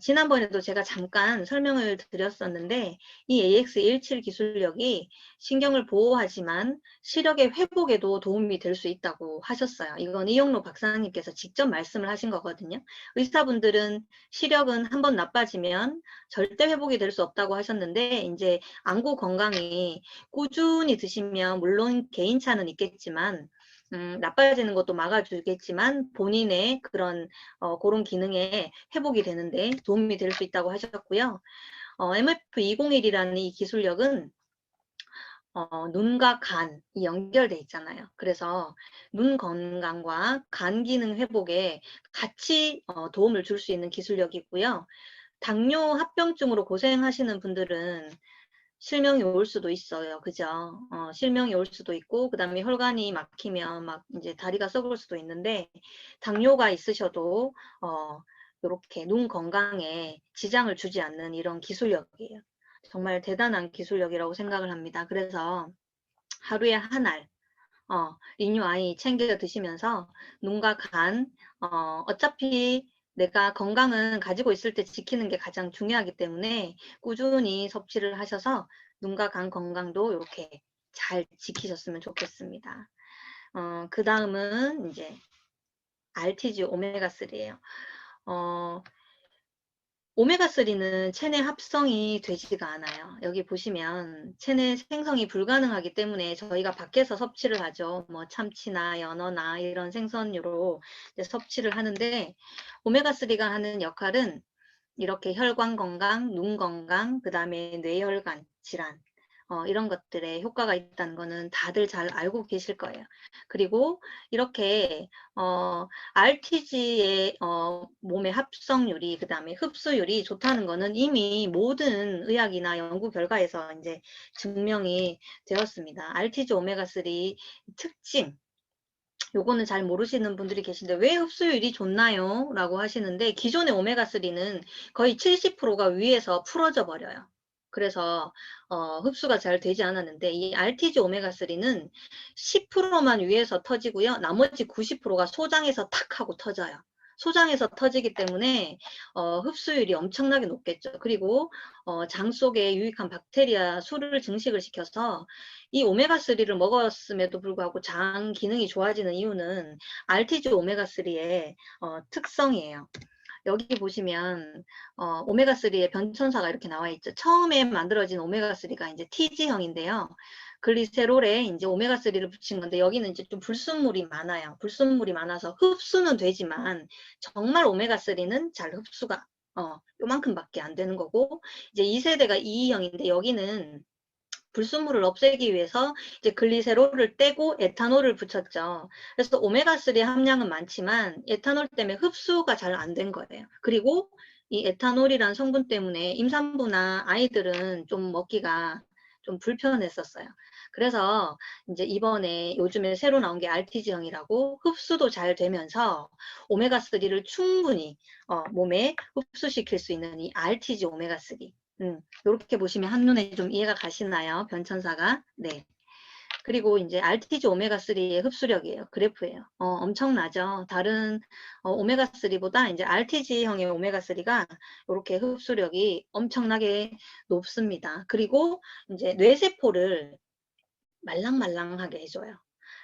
지난번에도 제가 잠깐 설명을 드렸었는데 이 AX117 기술력이 신경을 보호하지만 시력의 회복에도 도움이 될 수 있다고 하셨어요. 이건 이영로 박사님께서 직접 말씀을 하신 거거든요. 의사분들은 시력은 한번 나빠지면 절대 회복이 될 수 없다고 하셨는데 이제 안구 건강이 꾸준히 드시면 물론 개인차는 있겠지만 나빠지는 것도 막아주겠지만 본인의 그런 그런 기능에 회복이 되는데 도움이 될 수 있다고 하셨고요. MF201이라는 이 기술력은 눈과 간이 연결돼 있잖아요. 그래서 눈 건강과 간 기능 회복에 같이 도움을 줄 수 있는 기술력이고요. 당뇨 합병증으로 고생하시는 분들은 실명이 올 수도 있어요. 그죠? 실명이 올 수도 있고, 그 다음에 혈관이 막히면 막 이제 다리가 썩을 수도 있는데, 당뇨가 있으셔도, 이렇게 눈 건강에 지장을 주지 않는 이런 기술력이에요. 정말 대단한 기술력이라고 생각을 합니다. 그래서 하루에 한 알, 리뉴 아이 챙겨 드시면서 눈과 간, 어차피 내가 건강은 가지고 있을 때 지키는 게 가장 중요하기 때문에 꾸준히 섭취를 하셔서 눈과 간 건강도 이렇게 잘 지키셨으면 좋겠습니다. 그 다음은 이제 RTG 오메가3예요. 오메가3는 체내 합성이 되지가 않아요. 여기 보시면 체내 생성이 불가능하기 때문에 저희가 밖에서 섭취를 하죠. 뭐 참치나 연어나 이런 생선류로 섭취를 하는데 오메가3가 하는 역할은 이렇게 혈관 건강, 눈 건강, 그 다음에 뇌혈관 질환 이런 것들에 효과가 있다는 거는 다들 잘 알고 계실 거예요. 그리고 이렇게 RTG의 몸의 합성률이 그 다음에 흡수율이 좋다는 거는 이미 모든 의학이나 연구 결과에서 이제 증명이 되었습니다. RTG 오메가3 특징 요거는 잘 모르시는 분들이 계신데 왜 흡수율이 좋나요? 라고 하시는데 기존의 오메가3는 거의 70%가 위에서 풀어져 버려요. 그래서 흡수가 잘 되지 않았는데 이 RTG 오메가3는 10%만 위에서 터지고요. 나머지 90%가 소장에서 탁 하고 터져요. 소장에서 터지기 때문에 흡수율이 엄청나게 높겠죠. 그리고 장 속에 유익한 박테리아 수를 증식을 시켜서 이 오메가3를 먹었음에도 불구하고 장 기능이 좋아지는 이유는 RTG 오메가3의 특성이에요. 여기 보시면 오메가3의 변천사가 이렇게 나와 있죠. 처음에 만들어진 오메가3가 이제 TG형인데요. 글리세롤에 이제 오메가3를 붙인 건데 여기는 이제 좀 불순물이 많아요. 불순물이 많아서 흡수는 되지만 정말 오메가3는 잘 흡수가 요만큼밖에 안 되는 거고 이제 2세대가 2형인데 여기는 불순물을 없애기 위해서 이제 글리세롤을 떼고 에탄올을 붙였죠. 그래서 오메가3 함량은 많지만 에탄올 때문에 흡수가 잘 안 된 거예요. 그리고 이 에탄올이란 성분 때문에 임산부나 아이들은 좀 먹기가 좀 불편했었어요. 그래서 이제 이번에 요즘에 새로 나온 게 RTG형이라고 흡수도 잘 되면서 오메가3를 충분히 몸에 흡수시킬 수 있는 이 RTG 오메가3 이렇게 보시면 한눈에 좀 이해가 가시나요? 변천사가. 네. 그리고 이제 RTG 오메가3의 흡수력이에요. 그래프예요. 엄청나죠. 다른 오메가3보다 이제 RTG형의 오메가3가 이렇게 흡수력이 엄청나게 높습니다. 그리고 이제 뇌세포를 말랑말랑하게 해줘요.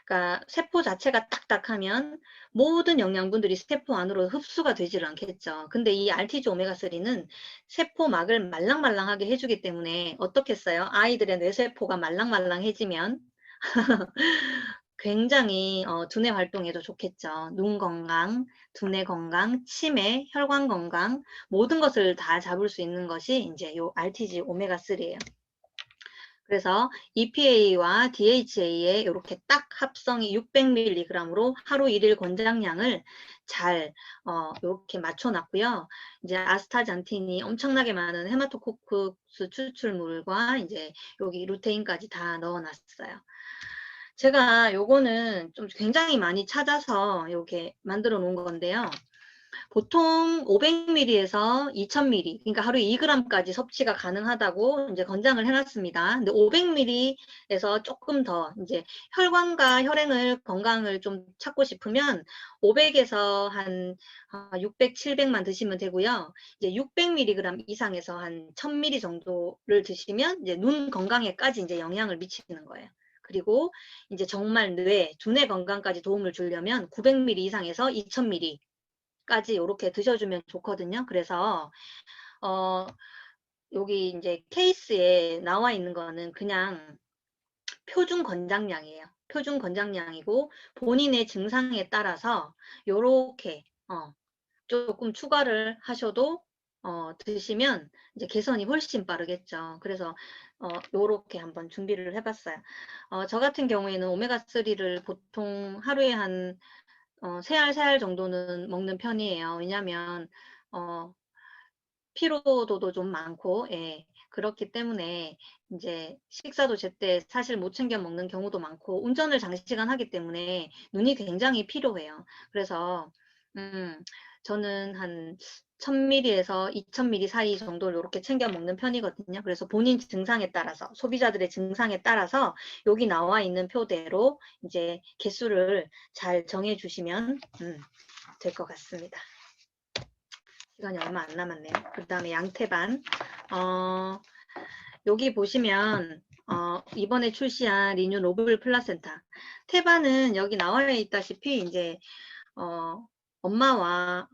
그러니까 세포 자체가 딱딱하면 모든 영양분들이 세포 안으로 흡수가 되지를 않겠죠. 근데 이 RTG 오메가3는 세포막을 말랑말랑하게 해주기 때문에 어떻겠어요? 아이들의 뇌세포가 말랑말랑해지면 굉장히 두뇌 활동에도 좋겠죠. 눈 건강, 두뇌 건강, 치매, 혈관 건강 모든 것을 다 잡을 수 있는 것이 이제 요 RTG 오메가3예요. 그래서 EPA와 DHA의 이렇게 딱 합성이 600mg으로 하루 1일 권장량을 잘 이렇게 맞춰놨고요. 이제 아스타잔틴이 엄청나게 많은 헤마토코쿠스 추출물과 이제 여기 루테인까지 다 넣어놨어요. 제가 요거는 좀 굉장히 많이 찾아서 이렇게 만들어 놓은 건데요. 보통 500ml에서 2000ml, 그러니까 하루에 2g까지 섭취가 가능하다고 이제 권장을 해놨습니다. 근데 500ml에서 조금 더 이제 혈관과 혈행을 건강을 좀 찾고 싶으면 500에서 한 600, 700만 드시면 되고요. 이제 600mg 이상에서 한 1000ml 정도를 드시면 이제 눈 건강에까지 이제 영향을 미치는 거예요. 그리고 이제 정말 두뇌 건강까지 도움을 주려면 900ml 이상에서 2000ml 까지 이렇게 드셔주면 좋거든요. 그래서 여기 이제 케이스에 나와 있는 거는 그냥 표준 권장량이에요. 표준 권장량이고 본인의 증상에 따라서 요렇게 조금 추가를 하셔도 드시면 이제 개선이 훨씬 빠르겠죠. 그래서 요렇게 한번 준비를 해봤어요. 저 같은 경우에는 오메가3를 보통 하루에 한 3알 정도는 먹는 편이에요. 왜냐면 피로도도 좀 많고, 예. 그렇기 때문에 이제 식사도 제때 사실 못 챙겨 먹는 경우도 많고, 운전을 장시간 하기 때문에 눈이 굉장히 피로해요. 그래서 저는 한 1000ml에서 2000ml 사이 정도를 이렇게 챙겨 먹는 편이거든요. 그래서 본인 증상에 따라서, 소비자들의 증상에 따라서 여기 나와 있는 표대로 이제 개수를 잘 정해 주시면 될 것 같습니다. 시간이 얼마 안 남았네요. 그 다음에 양태반. 여기 보시면 이번에 출시한 리뉴 노블 플라센타. 태반은 여기 나와 있다시피 이제 엄마와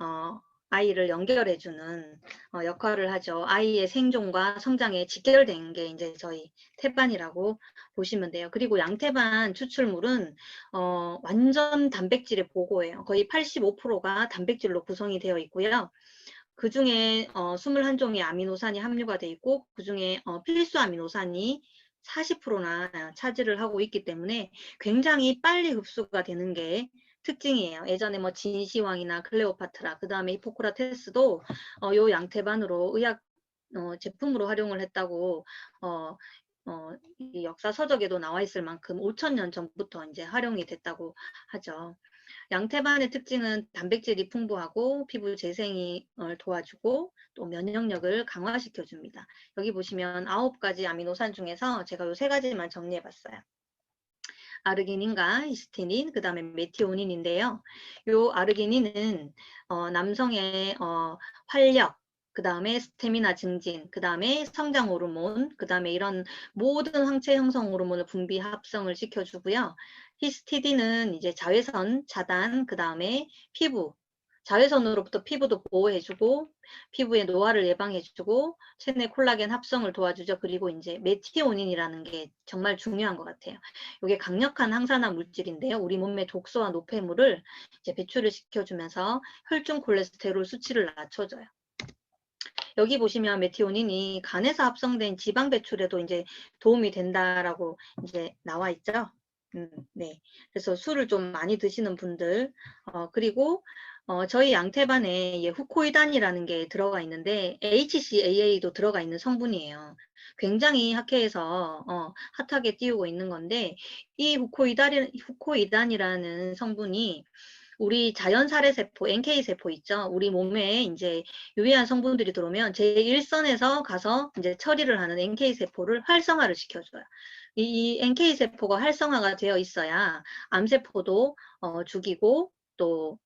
아이를 연결해주는 역할을 하죠. 아이의 생존과 성장에 직결된 게 이제 저희 태반이라고 보시면 돼요. 그리고 양태반 추출물은 완전 단백질의 보고예요. 거의 85%가 단백질로 구성이 되어 있고요. 그 중에 21종의 아미노산이 함유가 되어 있고 그 중에 필수 아미노산이 40%나 차지를 하고 있기 때문에 굉장히 빨리 흡수가 되는 게 특징이에요. 예전에 뭐 진시황이나 클레오파트라, 그 다음에 히포크라테스도 요 양태반으로 의학 제품으로 활용을 했다고 이 역사 서적에도 나와 있을 만큼 5000년 전부터 이제 활용이 됐다고 하죠. 양태반의 특징은 단백질이 풍부하고 피부 재생을 도와주고 또 면역력을 강화시켜 줍니다. 여기 보시면 9가지 아미노산 중에서 제가 요 3가지만 정리해 봤어요. 아르기닌과 히스티닌, 그 다음에 메티오닌인데요. 요 아르기닌은 남성의 활력, 그 다음에 스태미나 증진, 그 다음에 성장 호르몬, 그 다음에 이런 모든 항체 형성 호르몬을 분비 합성을 시켜주고요. 히스티딘은 이제 자외선 차단, 그 다음에 피부, 자외선으로부터 피부도 보호해주고 피부의 노화를 예방해주고 체내 콜라겐 합성을 도와주죠. 그리고 이제 메티오닌이라는 게 정말 중요한 것 같아요. 이게 강력한 항산화 물질인데요. 우리 몸의 독소와 노폐물을 이제 배출을 시켜주면서 혈중 콜레스테롤 수치를 낮춰줘요. 여기 보시면 메티오닌이 간에서 합성된 지방 배출에도 이제 도움이 된다라고 이제 나와 있죠. 네. 그래서 술을 좀 많이 드시는 분들, 그리고 저희 양태반에 후코이단이라는 게 들어가 있는데 HCAA도 들어가 있는 성분이에요. 굉장히 학회에서 핫하게 띄우고 있는 건데 이 후코이단이라는 성분이 우리 자연살해세포, NK세포 있죠? 우리 몸에 이제 유해한 성분들이 들어오면 제1선에서 가서 이제 처리를 하는 NK세포를 활성화를 시켜줘요. 이 NK세포가 활성화가 되어 있어야 암세포도 죽이고 또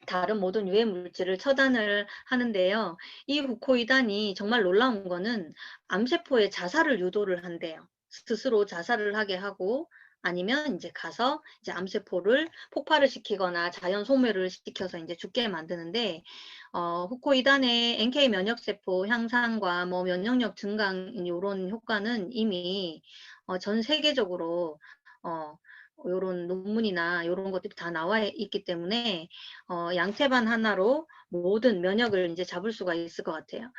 다른 모든 유해 물질을 처단을 하는데요. 이 후코이단이 정말 놀라운 거는 암세포의 자살을 유도를 한대요. 스스로 자살을 하게 하고 아니면 이제 가서 이제 암세포를 폭발을 시키거나 자연 소멸을 시켜서 이제 죽게 만드는데 후코이단의 NK 면역세포 향상과 뭐 면역력 증강 이런 효과는 이미 전 세계적으로 요런 논문이나 요런 것들이 다 나와 있기 때문에 양태반 하나로 모든 면역을 이제 잡을 수가 있을 것 같아요.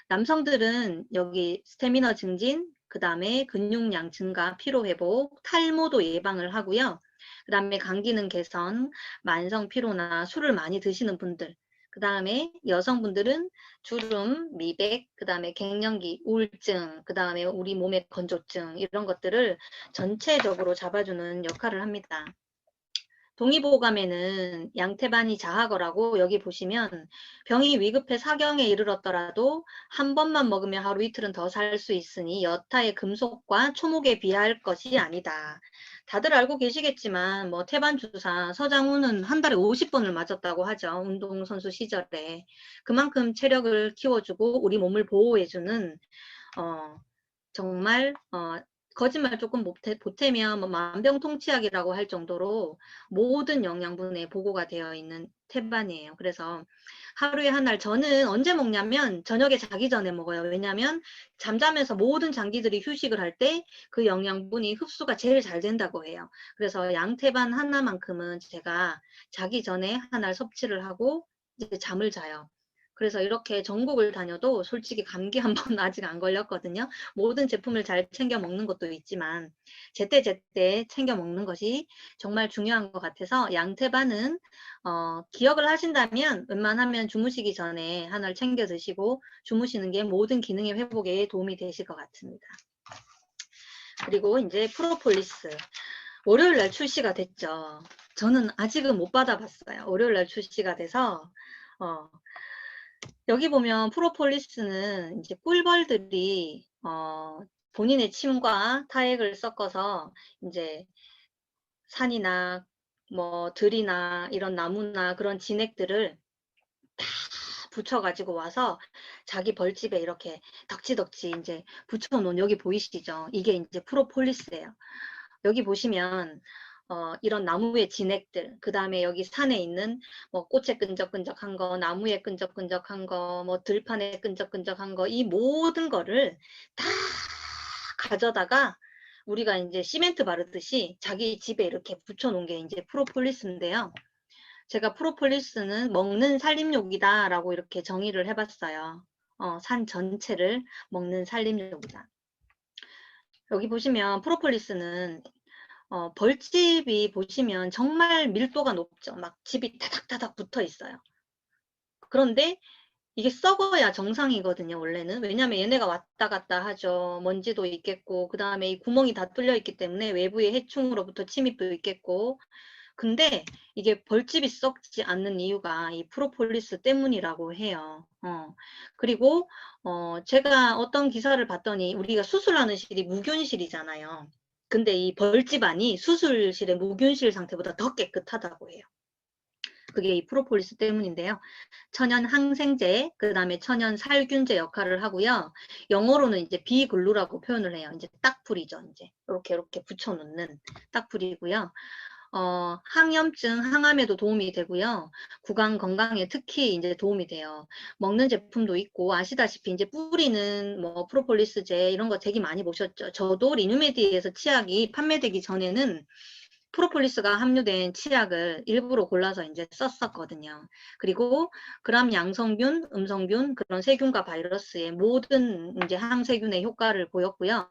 남성들은 여기 스태미너 증진, 그 다음에 근육량 증가, 피로 회복, 탈모도 예방을 하고요. 그 다음에 감기능 개선, 만성 피로나 술을 많이 드시는 분들, 그 다음에 여성분들은 주름, 미백, 그 다음에 갱년기, 우울증, 그 다음에 우리 몸의 건조증 이런 것들을 전체적으로 잡아주는 역할을 합니다. 동의보감에는 양태반이 자하거라고 여기 보시면 병이 위급해 사경에 이르렀더라도 한 번만 먹으면 하루 이틀은 더 살 수 있으니 여타의 금속과 초목에 비할 것이 아니다. 다들 알고 계시겠지만 뭐 태반주사 서장훈은 한 달에 50번을 맞았다고 하죠. 운동선수 시절에. 그만큼 체력을 키워주고 우리 몸을 보호해주는 정말 거짓말 조금 보태면 뭐 만병통치약이라고 할 정도로 모든 영양분에 보고가 되어 있는 태반이에요. 그래서 하루에 한 알 저는 언제 먹냐면 저녁에 자기 전에 먹어요. 왜냐하면 잠자면서 모든 장기들이 휴식을 할 때 그 영양분이 흡수가 제일 잘 된다고 해요. 그래서 양태반 하나만큼은 제가 자기 전에 한 알 섭취를 하고 이제 잠을 자요. 그래서 이렇게 전국을 다녀도 솔직히 감기 한 번 아직 안 걸렸거든요. 모든 제품을 잘 챙겨 먹는 것도 있지만 제때제때 챙겨 먹는 것이 정말 중요한 것 같아서 양태반은 기억을 하신다면 웬만하면 주무시기 전에 하나를 챙겨 드시고 주무시는 게 모든 기능의 회복에 도움이 되실 것 같습니다. 그리고 이제 프로폴리스. 월요일 날 출시가 됐죠. 저는 아직은 못 받아봤어요. 월요일 날 출시가 돼서 여기 보면 프로폴리스는 이제 꿀벌들이 본인의 침과 타액을 섞어서 이제 산이나 뭐 들이나 이런 나무나 그런 진액들을 다 붙여가지고 와서 자기 벌집에 이렇게 덕지덕지 이제 붙여놓은 여기 보이시죠? 이게 이제 프로폴리스예요. 여기 보시면 이런 나무의 진액들, 그 다음에 여기 산에 있는 뭐 꽃에 끈적끈적한 거, 나무에 끈적끈적한 거, 뭐 들판에 끈적끈적한 거, 이 모든 거를 다 가져다가 우리가 이제 시멘트 바르듯이 자기 집에 이렇게 붙여놓은 게 이제 프로폴리스인데요. 제가 프로폴리스는 먹는 산림욕이다라고 이렇게 정의를 해봤어요. 산 전체를 먹는 산림욕이다. 여기 보시면 프로폴리스는 벌집이 보시면 정말 밀도가 높죠. 막 집이 다닥다닥 붙어 있어요. 그런데 이게 썩어야 정상이거든요, 원래는. 왜냐하면 얘네가 왔다 갔다 하죠. 먼지도 있겠고, 그 다음에 이 구멍이 다 뚫려 있기 때문에 외부의 해충으로부터 침입도 있겠고. 근데 이게 벌집이 썩지 않는 이유가 이 프로폴리스 때문이라고 해요. 그리고 제가 어떤 기사를 봤더니 우리가 수술하는 실이 무균실이잖아요. 근데 이 벌집 안이 수술실의 무균실 상태보다 더 깨끗하다고 해요. 그게 이 프로폴리스 때문인데요. 천연 항생제, 그 다음에 천연 살균제 역할을 하고요. 영어로는 이제 비글루라고 표현을 해요. 이제 딱풀이죠. 이제 이렇게 붙여놓는 딱풀이고요. 항염증, 항암에도 도움이 되고요. 구강 건강에 특히 이제 도움이 돼요. 먹는 제품도 있고 아시다시피 이제 뿌리는 뭐 프로폴리스제 이런 거 되게 많이 보셨죠. 저도 리누메디에서 치약이 판매되기 전에는 프로폴리스가 함유된 치약을 일부러 골라서 이제 썼었거든요. 그리고 그람 양성균, 음성균, 그런 세균과 바이러스의 모든 이제 항세균의 효과를 보였고요.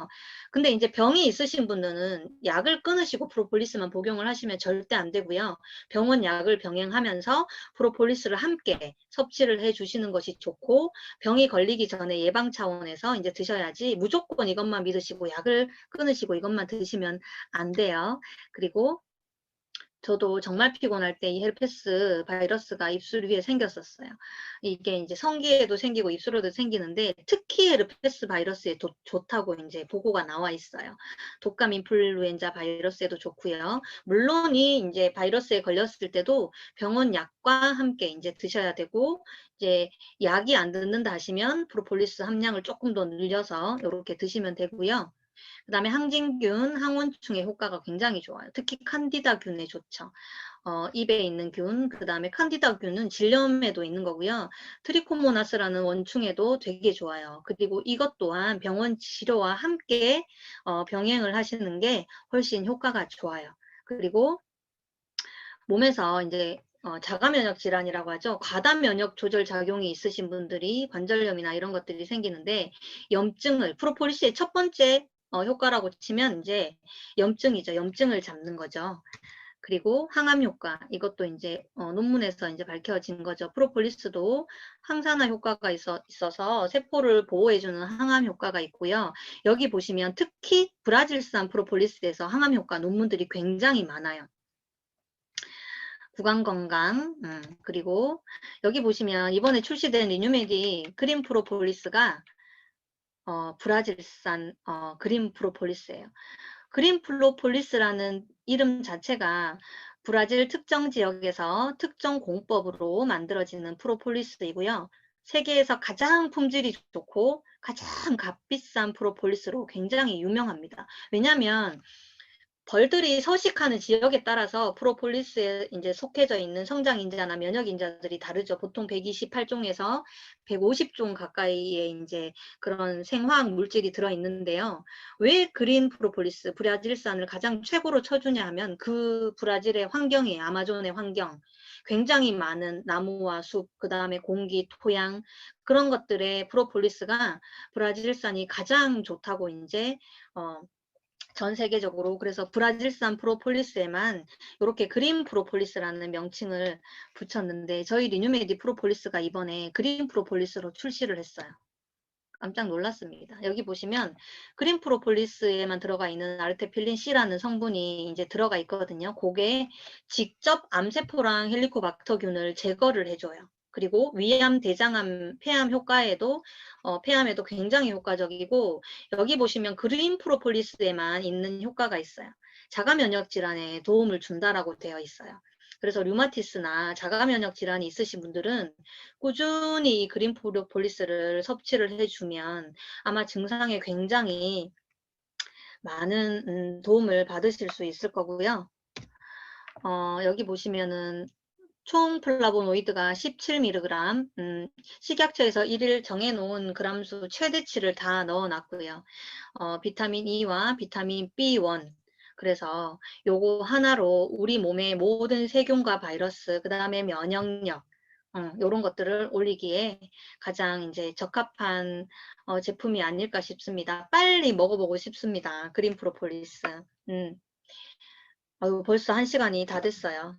근데 이제 병이 있으신 분들은 약을 끊으시고 프로폴리스만 복용을 하시면 절대 안 되고요. 병원 약을 병행하면서 프로폴리스를 함께 섭취를 해 주시는 것이 좋고, 병이 걸리기 전에 예방 차원에서 이제 드셔야지 무조건 이것만 믿으시고 약을 끊으시고 이것만 드시면 안 돼요. 그리고 저도 정말 피곤할 때 이 헤르페스 바이러스가 입술 위에 생겼었어요. 이게 이제 성기에도 생기고 입술에도 생기는데 특히 헤르페스 바이러스에 좋다고 이제 보고가 나와 있어요. 독감 인플루엔자 바이러스에도 좋고요. 물론 이 이제 바이러스에 걸렸을 때도 병원 약과 함께 이제 드셔야 되고, 이제 약이 안 듣는다 하시면 프로폴리스 함량을 조금 더 늘려서 이렇게 드시면 되고요. 그 다음에 항진균, 항원충의 효과가 굉장히 좋아요. 특히 칸디다균에 좋죠. 입에 있는 균, 그 다음에 칸디다균은 질염에도 있는 거고요. 트리코모나스라는 원충에도 되게 좋아요. 그리고 이것 또한 병원 치료와 함께 병행을 하시는 게 훨씬 효과가 좋아요. 그리고 몸에서 이제 자가면역 질환이라고 하죠. 과다면역 조절 작용이 있으신 분들이 관절염이나 이런 것들이 생기는데, 염증을 프로폴리스의 첫 번째 효과라고 치면 이제 염증이죠. 염증을 잡는 거죠. 그리고 항암 효과, 이것도 이제 논문에서 이제 밝혀진 거죠. 프로폴리스도 항산화 효과가 있어서 세포를 보호해주는 항암 효과가 있고요. 여기 보시면 특히 브라질산 프로폴리스에서 항암 효과 논문들이 굉장히 많아요. 구강 건강, 그리고 여기 보시면 이번에 출시된 리뉴메디 그린 프로폴리스가 브라질산 그린 프로폴리스예요. 그린 프로폴리스라는 이름 자체가 브라질 특정 지역에서 특정 공법으로 만들어지는 프로폴리스이고요. 세계에서 가장 품질이 좋고 가장 값비싼 프로폴리스로 굉장히 유명합니다. 왜냐하면 벌들이 서식하는 지역에 따라서 프로폴리스에 이제 속해져 있는 성장인자나 면역인자들이 다르죠. 보통 128종에서 150종 가까이의 이제 그런 생화학 물질이 들어있는데요. 왜 그린 프로폴리스, 브라질산을 가장 최고로 쳐주냐 하면 그 브라질의 환경이에요. 아마존의 환경. 굉장히 많은 나무와 숲, 그 다음에 공기, 토양, 그런 것들의 프로폴리스가 브라질산이 가장 좋다고 이제, 전 세계적으로. 그래서 브라질산 프로폴리스에만 이렇게 그린 프로폴리스라는 명칭을 붙였는데 저희 리뉴메디 프로폴리스가 이번에 그린 프로폴리스로 출시를 했어요. 깜짝 놀랐습니다. 여기 보시면 그린 프로폴리스에만 들어가 있는 아르테필린 C라는 성분이 이제 들어가 있거든요. 그게 직접 암세포랑 헬리코박터균을 제거를 해줘요. 그리고 위암, 대장암, 폐암 효과에도 폐암에도 굉장히 효과적이고, 여기 보시면 그린 프로폴리스에만 있는 효과가 있어요. 자가 면역 질환에 도움을 준다라고 되어 있어요. 그래서 류마티스나 자가 면역 질환이 있으신 분들은 꾸준히 이 그린 프로폴리스를 섭취를 해주면 아마 증상에 굉장히 많은 도움을 받으실 수 있을 거고요. 여기 보시면은 총 플라보노이드가 17mg, 식약처에서 1일 정해놓은 그람수 최대치를 다 넣어놨고요. 비타민 E와 비타민 B1, 그래서 요거 하나로 우리 몸의 모든 세균과 바이러스, 그 다음에 면역력, 요런 것들을 올리기에 가장 이제 적합한 제품이 아닐까 싶습니다. 빨리 먹어보고 싶습니다. 그린 프로폴리스. 아유, 벌써 1시간이 다 됐어요.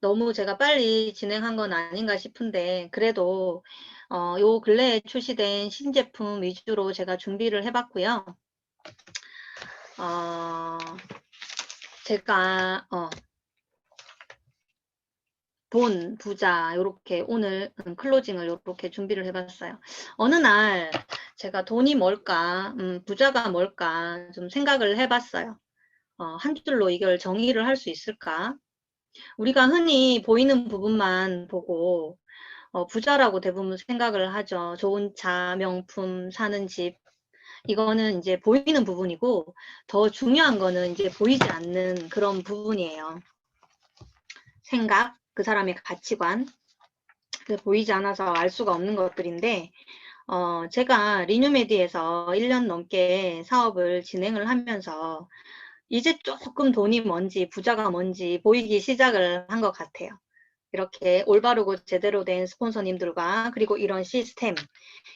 너무 제가 빨리 진행한 건 아닌가 싶은데, 그래도 요 근래에 출시된 신제품 위주로 제가 준비를 해봤고요. 제가 돈, 부자, 요렇게 오늘 클로징을 요렇게 준비를 해봤어요. 어느 날 제가 돈이 뭘까, 부자가 뭘까 좀 생각을 해봤어요. 한 줄로 이걸 정의를 할 수 있을까? 우리가 흔히 보이는 부분만 보고 부자라고 대부분 생각을 하죠. 좋은 차, 명품, 사는 집. 이거는 이제 보이는 부분이고, 더 중요한 거는 이제 보이지 않는 그런 부분이에요. 생각, 그 사람의 가치관. 보이지 않아서 알 수가 없는 것들인데, 제가 리뉴메디에서 1년 넘게 사업을 진행을 하면서 이제 조금 돈이 뭔지, 부자가 뭔지 보이기 시작을 한 것 같아요. 이렇게 올바르고 제대로 된 스폰서님들과, 그리고 이런 시스템,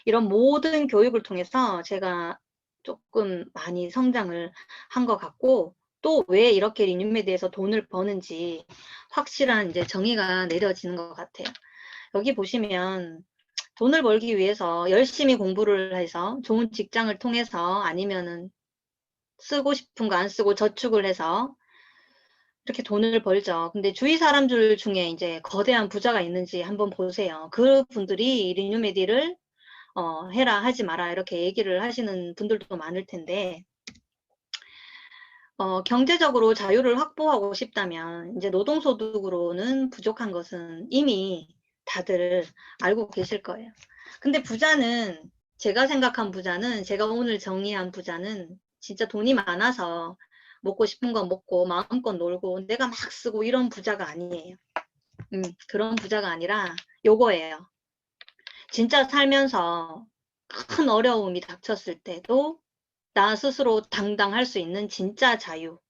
이런 모든 교육을 통해서 제가 조금 많이 성장을 한 것 같고, 또 왜 이렇게 리뉴메디에서 돈을 버는지 확실한 이제 정의가 내려지는 것 같아요. 여기 보시면 돈을 벌기 위해서 열심히 공부를 해서 좋은 직장을 통해서, 아니면은 쓰고 싶은 거 안 쓰고 저축을 해서 이렇게 돈을 벌죠. 근데 주위 사람들 중에 이제 거대한 부자가 있는지 한번 보세요. 그 분들이 리뉴메디를 해라 하지 마라 이렇게 얘기를 하시는 분들도 많을 텐데, 경제적으로 자유를 확보하고 싶다면 이제 노동소득으로는 부족한 것은 이미 다들 알고 계실 거예요. 근데 부자는, 제가 생각한 부자는, 제가 오늘 정의한 부자는 진짜 돈이 많아서 먹고 싶은 거 먹고 마음껏 놀고 내가 막 쓰고 이런 부자가 아니에요. 그런 부자가 아니라 요거예요. 진짜 살면서 큰 어려움이 닥쳤을 때도 나 스스로 당당할 수 있는 진짜 자유.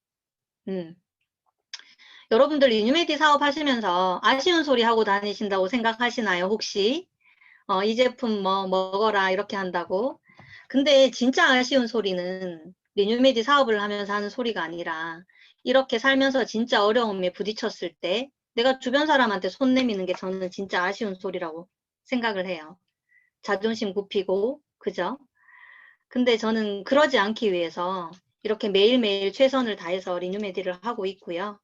여러분들 리뉴메디 사업 하시면서 아쉬운 소리 하고 다니신다고 생각하시나요, 혹시? 이 제품 뭐 먹어라 이렇게 한다고. 근데 진짜 아쉬운 소리는 리뉴메디 사업을 하면서 하는 소리가 아니라, 이렇게 살면서 진짜 어려움에 부딪혔을 때 내가 주변 사람한테 손 내미는 게 저는 진짜 아쉬운 소리라고 생각을 해요. 자존심 굽히고, 그죠? 근데 저는 그러지 않기 위해서 이렇게 매일매일 최선을 다해서 리뉴메디를 하고 있고요.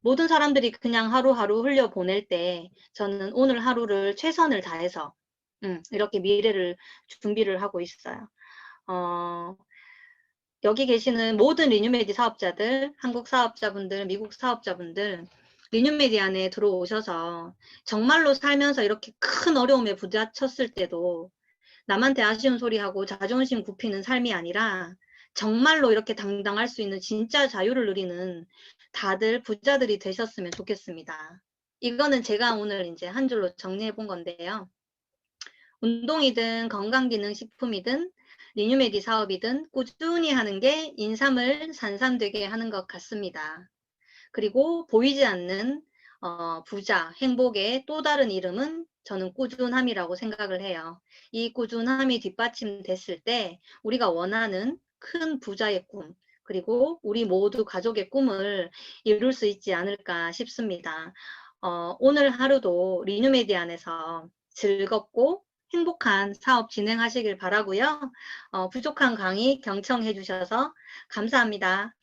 모든 사람들이 그냥 하루하루 흘려보낼 때 저는 오늘 하루를 최선을 다해서 이렇게 미래를 준비를 하고 있어요. 여기 계시는 모든 리뉴메디 사업자들, 한국 사업자분들, 미국 사업자분들, 리뉴메디 안에 들어오셔서 정말로 살면서 이렇게 큰 어려움에 부딪혔을 때도 남한테 아쉬운 소리하고 자존심 굽히는 삶이 아니라 정말로 이렇게 당당할 수 있는 진짜 자유를 누리는 다들 부자들이 되셨으면 좋겠습니다. 이거는 제가 오늘 이제 한 줄로 정리해 본 건데요. 운동이든 건강기능식품이든 리뉴메디 사업이든 꾸준히 하는 게 인삼을 산삼되게 하는 것 같습니다. 그리고 보이지 않는 부자, 행복의 또 다른 이름은 저는 꾸준함이라고 생각을 해요. 이 꾸준함이 뒷받침됐을 때 우리가 원하는 큰 부자의 꿈, 그리고 우리 모두 가족의 꿈을 이룰 수 있지 않을까 싶습니다. 오늘 하루도 리뉴메디 안에서 즐겁고 행복한 사업 진행하시길 바라고요. 부족한 강의 경청해 주셔서 감사합니다.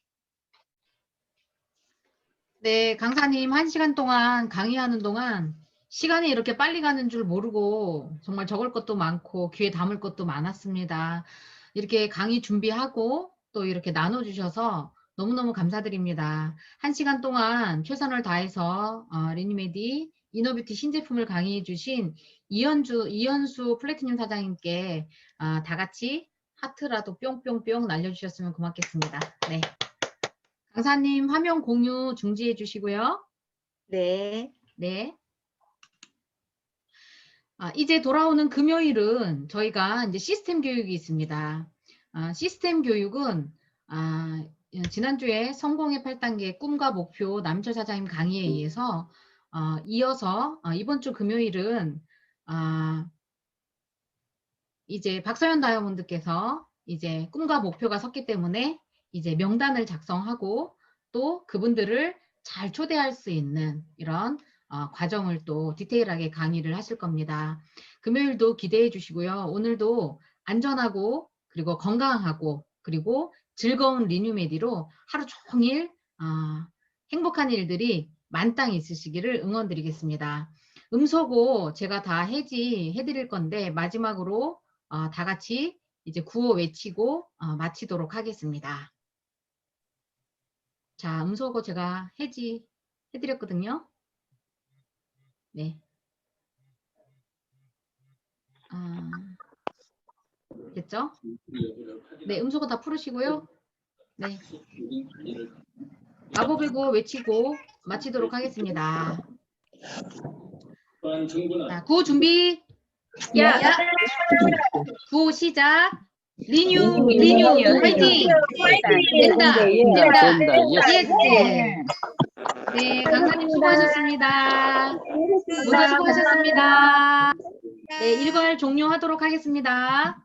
네, 강사님 1시간 동안 강의하는 동안 시간이 이렇게 빨리 가는 줄 모르고 정말 적을 것도 많고 귀에 담을 것도 많았습니다. 이렇게 강의 준비하고 또 이렇게 나눠주셔서 너무너무 감사드립니다. 1시간 동안 최선을 다해서 리니메디 이노뷰티 신제품을 강의해 주신 이현수 플래티늄 사장님께 다 같이 하트라도 뿅뿅뿅 날려주셨으면 고맙겠습니다. 네. 강사님 화면 공유 중지해 주시고요. 네. 네. 이제 돌아오는 금요일은 저희가 이제 시스템 교육이 있습니다. 시스템 교육은 지난주에 성공의 8단계 꿈과 목표 남철 사장님 강의에 의해서 이어서 이번 주 금요일은 이제 박서연 다이아몬드께서 이제 꿈과 목표가 섰기 때문에 이제 명단을 작성하고 또 그분들을 잘 초대할 수 있는 이런 과정을 또 디테일하게 강의를 하실 겁니다. 금요일도 기대해 주시고요. 오늘도 안전하고 그리고 건강하고 그리고 즐거운 리뉴메디로 하루 종일 행복한 일들이 만땅 있으시기를 응원드리겠습니다. 음소거 제가 다 해지해 드릴 건데 마지막으로 다 같이 이제 구호 외치고 마치도록 하겠습니다. 자, 음소거 제가 해드렸거든요. 네. 됐죠? 네, 음소거 다 풀으시고요. 네. 마법의 구호 외치고 마치도록 하겠습니다. 자, 구호 준비. 야! 구호 시작. 리뉴, 화이팅! 된다. 예스! 네, 강사님 수고하셨습니다. 모두 수고하셨습니다. 네, 일괄 종료하도록 하겠습니다.